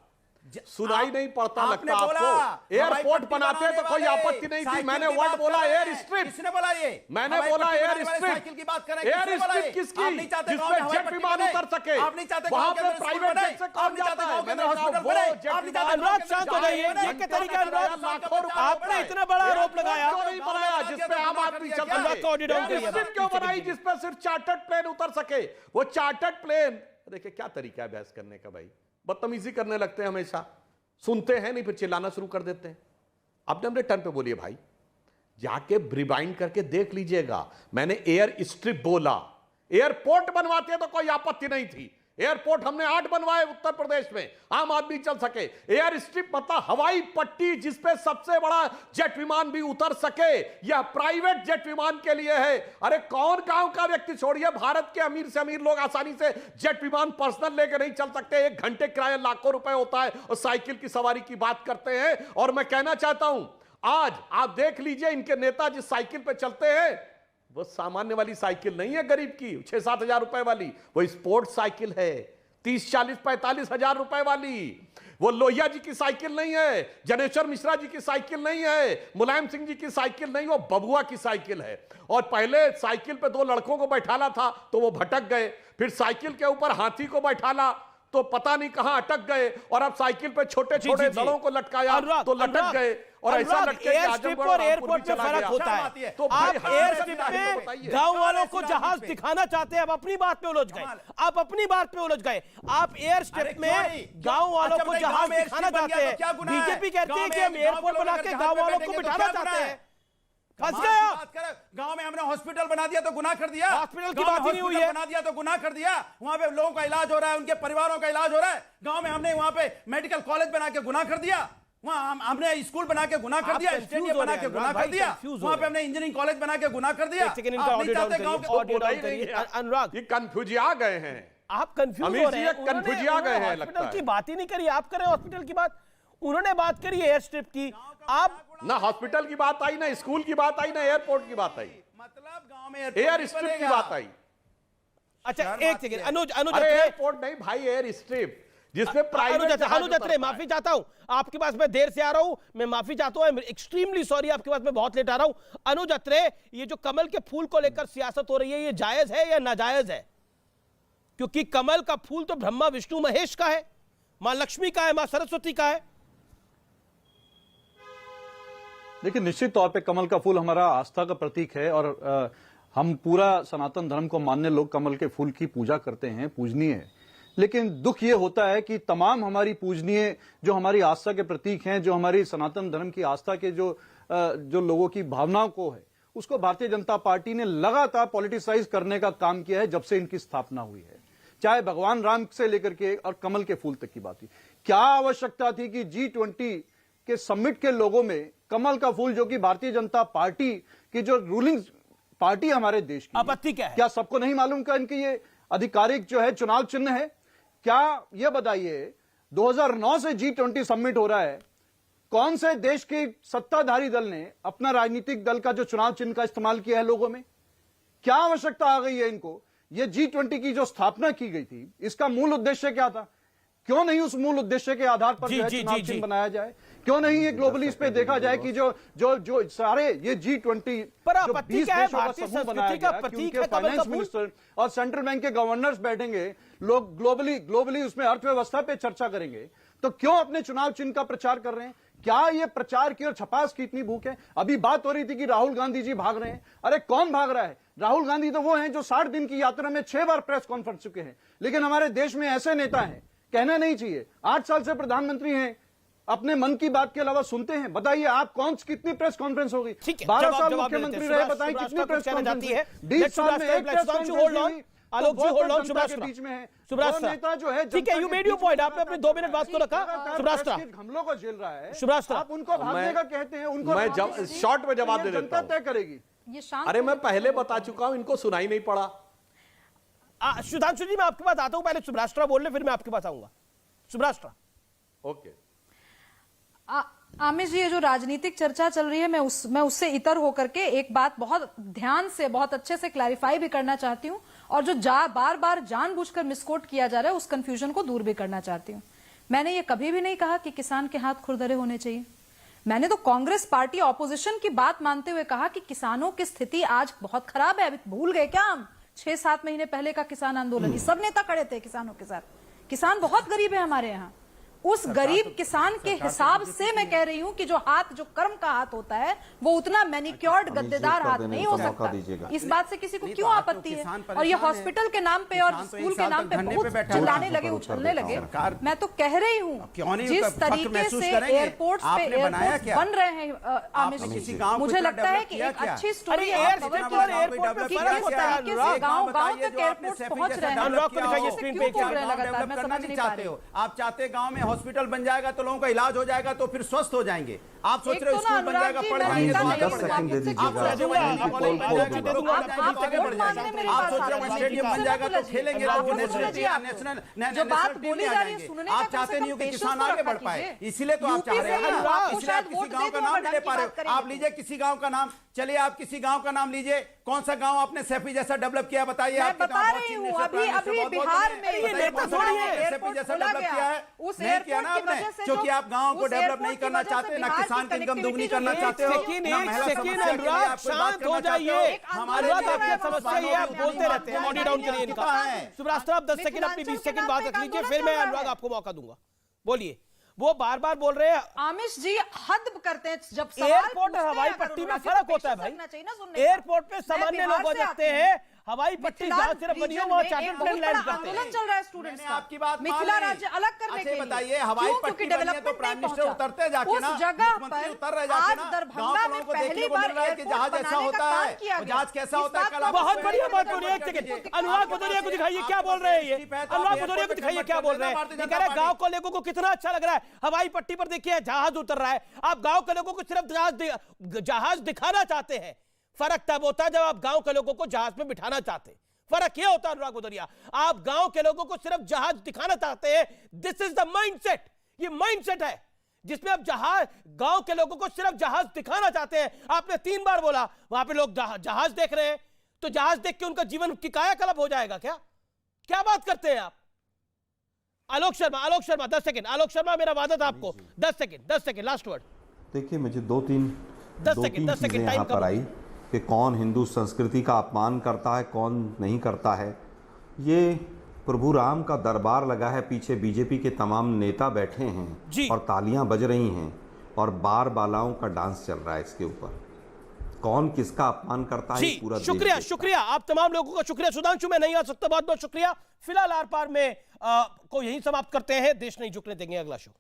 सुनाई नहीं पड़ता लगता आपको। एयरपोर्ट बनाते तो कोई आपत्ति नहीं थी, मैंने वर्ड बोला एयर स्ट्रिप। किसने बोला ये? मैंने बोला एयर स्ट्रिप। साइकिल की बात करें, एयर स्ट्रिप किसकी? जिसमें जेट विमान उतर सके, आप नहीं चाहते वहां पे प्राइवेट जेट से काम जाता है। मैंने कहा वो जेट विमान, अनुराग शांत हो जाइए, ये क्या तरीका है अनुराग? आपने इतना बड़ा आरोप लगाया, क्यों नहीं बनाया जिसपे आम आदमी चल सके? एयर स्ट्रिप क्यों बनाई जिसपे सिर्फ चार्टर्ड प्लेन उतर सके? वो चार्टर्ड प्लेन, देखिए क्या तरीका है बहस करने का भाई, बदतमीजी करने लगते हैं हमेशा, सुनते हैं नहीं फिर चिल्लाना शुरू कर देते हैं। आपने अपने टर्न पे बोलिए भाई, जाके रिवाइंड करके देख लीजिएगा, मैंने एयर स्ट्रिप बोला। एयरपोर्ट बनवाते तो कोई आपत्ति नहीं थी, एयरपोर्ट हमने 8 बनवाए उत्तर प्रदेश में, आम आदमी चल सके। एयर स्ट्रिप मतलब हवाई पट्टी जिसपे सबसे बड़ा जेट विमान भी उतर सके, यह प्राइवेट जेट विमान के लिए है। अरे कौन गांव का व्यक्ति छोड़िए, भारत के अमीर से अमीर लोग आसानी से जेट विमान पर्सनल लेके नहीं चल सकते, 1 घंटे किराया लाखों रुपए होता है, और साइकिल की सवारी की बात करते हैं। और मैं कहना चाहता हूं, आज आप देख लीजिए इनके नेता जिस साइकिल पे चलते हैं, वो सामान्य वाली साइकिल नहीं है गरीब की 6-7 हजार रुपए वाली, वो स्पोर्ट्स साइकिल है 30-40-45 हजार रुपए वाली। वो लोहिया जी की साइकिल नहीं है, जनेश्वर मिश्रा जी की साइकिल नहीं है, मुलायम सिंह जी की साइकिल नहीं, वो बबुआ की साइकिल है। और पहले साइकिल पे 2 लड़कों को बैठाना था तो वो भटक गए, फिर साइकिल के ऊपर हाथी को बैठाना तो पता नहीं कहां अटक गए, और अब साइकिल पे छोटे छोटे दड़ों को लटकाया तो लटक गए, और ऐसा लटके एयर स्ट्रिप और एयरपोर्ट में फर्क होता है। तो आप एयर स्ट्रिप में गांव वालों को जहाज दिखाना चाहते हैं, आप अपनी बात पे उलझ गए, आप अपनी बात पे उलझ गए। आप एयर स्ट्रिप में गांव वालों को जहाज दिखाना चाहते हैं, बीजेपी कहती है कि हम एयरपोर्ट बना के गांव वालों को बिठाना चाहते हैं। फंस गए आप। गांव में हमने हॉस्पिटल बना दिया तो गुनाह कर दिया, हॉस्पिटल की बात ही नहीं हुई है, बना दिया तो गुनाह कर दिया। वहां पे लोगों का इलाज हो रहा है, उनके परिवारों का इलाज हो रहा है। गांव में हमने वहां पे मेडिकल कॉलेज बना के गुनाह कर दिया, वहां हमने स्कूल बना के गुनाह कर दिया, स्टेडियम बना के गुनाह कर दिया, वहां पे हमने इंजीनियरिंग कॉलेज बना के गुनाह कर दिया। अनुराग, ये कंफ्यूज आ गए हैं, आप कंफ्यूज हो रहे हैं, कंफ्यूज आ गए हैं। हॉस्पिटल की बात ही नहीं करी, आप करें हॉस्पिटल की बात, उन्होंने बात करी एयर स्ट्रिप की। आप ना हॉस्पिटल की बात आई, ना स्कूल की बात आई, ना एयरपोर्ट की बात आई, मतलब गांव में एयर स्ट्रिप की बात आई। अच्छा एक सेकंड, अनुज एयरपोर्ट नहीं भाई, एयर स्ट्रिप जिसमें प्राइवेट। अनुज अत्रे, माफी चाहता हूं आपके पास, मैं देर से आ रहा हूं, मैं माफी चाहता हूं, एक्सट्रीमली सॉरी, आपके पास मैं बहुत लेट आ रहा हूं। अनुज अत्रे, ये जो कमल के फूल को लेकर सियासत हो रही है, ये जायज है या नाजायज है? क्योंकि कमल का फूल तो ब्रह्मा विष्णु महेश का है, मां लक्ष्मी का है, मां सरस्वती का है। देखिए, निश्चित तौर पे कमल का फूल हमारा आस्था का प्रतीक है, और हम पूरा सनातन धर्म को मानने लोग कमल के फूल की पूजा करते हैं, पूजनीय है। लेकिन दुख ये होता है कि तमाम हमारी पूजनीय, जो हमारी आस्था के प्रतीक हैं, जो हमारी सनातन धर्म की आस्था के जो लोगों की भावनाओं को है, उसको भारतीय जनता पार्टी ने लगातार पॉलिटिसाइज करने का काम किया है जब से इनकी स्थापना हुई है। चाहे भगवान राम से लेकर के और कमल के फूल तक की बात थी। क्या आवश्यकता थी कि G20 के समिट के लोगों में कमल का फूल, जो कि भारतीय जनता पार्टी की जो रूलिंग पार्टी हमारे देश की, आपत्ति क्या है? क्या सबको नहीं मालूम का इनके ये आधिकारिक जो है चुनाव चिन्ह है? क्या ये बताइए 2009 से G20 समिट हो रहा है, कौन से देश के सत्ताधारी दल ने अपना राजनीतिक दल का जो चुनाव चिन्ह का इस्तेमाल किया है लोगों में? क्या आवश्यकता आ गई है इनको? ये G20 की जो स्थापना की गई थी, इसका मूल उद्देश्य क्या था? क्यों नहीं उस मूल उद्देश्य के आधार पर जो है चुनाव चिन्ह बनाया जाए? क्यों नहीं ये ग्लोबली इस पे देखा जाए कि जो सारे ये G20 जो 20 देशों का समूह बनाया गया, उनके फाइनेंस मिनिस्टर और सेंट्रल बैंक के गवर्नर्स बैठेंगे, लोग ग्लोबली उसमें अर्थव्यवस्था पे चर्चा करेंगे, तो क्यों अपने चुनाव चिन्ह का प्रचार कर रहे हैं? क्या ये प्रचार की और छपास की इतनी भूख है? अभी बात हो रही थी कि राहुल गांधी जी भाग रहे हैं। अरे कौन भाग रहा है? राहुल गांधी तो वो हैं जो 60 दिन की यात्रा में 6 बार प्रेस कॉन्फ्रेंस चुके हैं। लेकिन हमारे देश में ऐसे नेता हैं, कहना नहीं चाहिए, 8 साल से प्रधानमंत्री हैं, अपने मन की बात के अलावा सुनते हैं। बताइए आप कितनी प्रेस कॉन्फ्रेंस होगी? 12 साल मुख्यमंत्री रहे, बताइए कितनी प्रेस कॉन्फ्रेंस है? 20 साल में एक press conference. Alok ji hold on, सुब्राष्ट्रा बीच में है। सुब्राष्ट्रा नेता जो है, ठीक है, यू मेड योर पॉइंट, आपने अपने 2 मिनट बात को रखा। सुब्राष्ट्रा हमलों को झेल रहा है, सुब्राष्ट्रा आप उनको भागने का कहते हैं, उनको मैं शॉर्ट में जवाब दे देता हूं। तय करेगी। अरे मैं पहले बता चुका हूं, इनको सुनाई नहीं पड़ा। सुधांशु जी मैं आपके पास आता हूं, पहले सुब्राष्ट्रा बोल ले, फिर मैं आपके पास आऊंगा। सुब्राष्ट्रा। ओके आमिष जी, ये जो राजनीतिक चर्चा चल रही है, मैं उससे इतर होकर के एक बात बहुत ध्यान से, बहुत अच्छे से क्लैरिफाई भी करना चाहती हूं, और जो बार बार जानबूझकर मिसकोट किया जा रहा है, उस कंफ्यूजन को दूर भी करना चाहती हूं। मैंने ये कभी भी नहीं कहा कि किसान के हाथ खुरदरे होने चाहिए। मैंने तो कांग्रेस पार्टी ऑपोजिशन की बात मानते हुए कहा कि किसानों की स्थिति आज बहुत खराब है। अभी भूल गए क्या हम 6-7 महीने पहले का किसान आंदोलन? ये सब नेता खड़े थे किसानों के साथ। किसान बहुत गरीब है हमारे यहाँ। उस गरीब किसान के हिसाब से मैं कह रही हूं कि जो कर्म का हाथ होता है, वो उतना मैनिक्योर्ड गद्देदार हाथ नहीं हो सकता। इस बात से किसी को क्यों आपत्ति है? और ये हॉस्पिटल के नाम पे और स्कूल के नाम पे बहुत चिल्लाने लगे, उछलने लगे। मैं तो कह रही हूँ, जिस तरीके से एयरपोर्ट पे एयरपोर्ट बन रहे हैं आमिष जी, मुझे लगता है कि एक अच्छी स्टोरी गाँव तक एयरपोर्ट पहुंच रहे हैं। लगातार मैं समझ नहीं पा रही हूँ। आप चाहते गाँव में हॉस्पिटल बन जाएगा तो लोगों का इलाज हो जाएगा, तो फिर स्वस्थ हो जाएंगे। आप सोच रहे हो स्कूल बन जाएगा, पढ़ जाएंगे, आप सोच रहे हो स्टेडियम बन जाएगा तो खेलेंगे, जो बात बोली जा रही है सुनने आप चाहते नहीं हो कि किसान आगे बढ़ पाए, इसीलिए तो आप चाह रहे हैं। इसलिए आप किसी गांव का नाम नहीं ले पा रहे हो। आप लीजिए किसी गांव का नाम, चलिए आप किसी गांव का नाम लीजिए। कौन सा गांव आपने सैफी जैसा डेवलप किया? बताइए। मैं बता रही हूँ, अभी बिहार में सैफी जैसा डेवलप किया है? नहीं किया ना आपने, क्योंकि आप गांव को डेवलप नहीं करना चाहते, ना किसान की इनकम दुगनी करना चाहते हो। शांत हो जाइए। हमारे आपकी समस्या ये आप बोलते रहते हैं, मॉडी डाउन करिए इनका। सुब्राष्ट्रा आप 10 सेकंड, अपनी 20 सेकंड बात रख लीजिए, फिर मैं अनुराग आपको मौका दूंगा। बोलिए। वो बार बार बोल रहे हैं आमिष जी, हद करते हैं। जब एयरपोर्ट और हवाई पट्टी में फर्क होता है भाई। एयरपोर्ट पे सामान्य लोग हो जाते हैं, हवाई पट्टी जहां सिर्फ बनी हो वहां चार्टर प्लेन लैंड करते हैं। आंदोलन चल रहा है स्टूडेंट्स का, आपकी बात मिथिला राज्य अलग करने के लिए। बताइए, हवाई पट्टी बनी है तो प्राइम मिनिस्टर उतरते जाके ना, उस जगह मुख्यमंत्री पर उतर रहे जाके ना, आज दरभंगा में पहली बार जहाज ऐसा होता है, जहाज कैसा होता है। कल बहुत बढ़िया बात बोली। एक सेकंड, अनुराग भदौरिया को दिखाइए क्या बोल रहे हैं ये। अनुराग भदौरिया को दिखाइए क्या बोल रहे हैं। ये कह रहे हैं गांव के लोगों को कितना अच्छा लग रहा है, हवाई पट्टी पर देखिए जहाज उतर रहा है। आप गांव के लोगों को सिर्फ जहाज दिखाना चाहते हैं। फर्क तब होता है जब आप गांव के लोगों को जहाज में बिठाना चाहते हैं। फर्क यह होता है अनुराग भदौरिया, आप गांव के लोगों को सिर्फ जहाज दिखाना चाहते हैं। This is the mindset. ये माइंडसेट है जिसमें आप गांव के लोगों को सिर्फ जहाज दिखाना चाहते हैं। आपने 3 बार बोला वहां पे लोग जहाज देख रहे हैं, तो जहाज देख के उनका जीवन की कायाकल्प हो जाएगा क्या? क्या बात करते हैं आप? आलोक शर्मा 10 सेकंड। आलोक शर्मा, मेरा वादा था आपको 10 सेकंड लास्ट वर्ड। देखिए, मुझे दो तीन चीजें यहाँ पर आई कि कौन हिंदू संस्कृति का अपमान करता है, कौन नहीं करता है। ये प्रभु राम का दरबार लगा है, पीछे बीजेपी के तमाम नेता बैठे हैं और तालियां बज रही हैं और बार बालाओं का डांस चल रहा है इसके ऊपर। कौन किसका अपमान करता है जी, पूरा शुक्रिया देश शुक्रिया आप तमाम लोगों का शुक्रिया। सुधांशु मैं नहीं आ सकता, बहुत बहुत शुक्रिया। फिलहाल आर पार में को यही समाप्त करते हैं। देश नहीं झुकने देंगे अगला शो।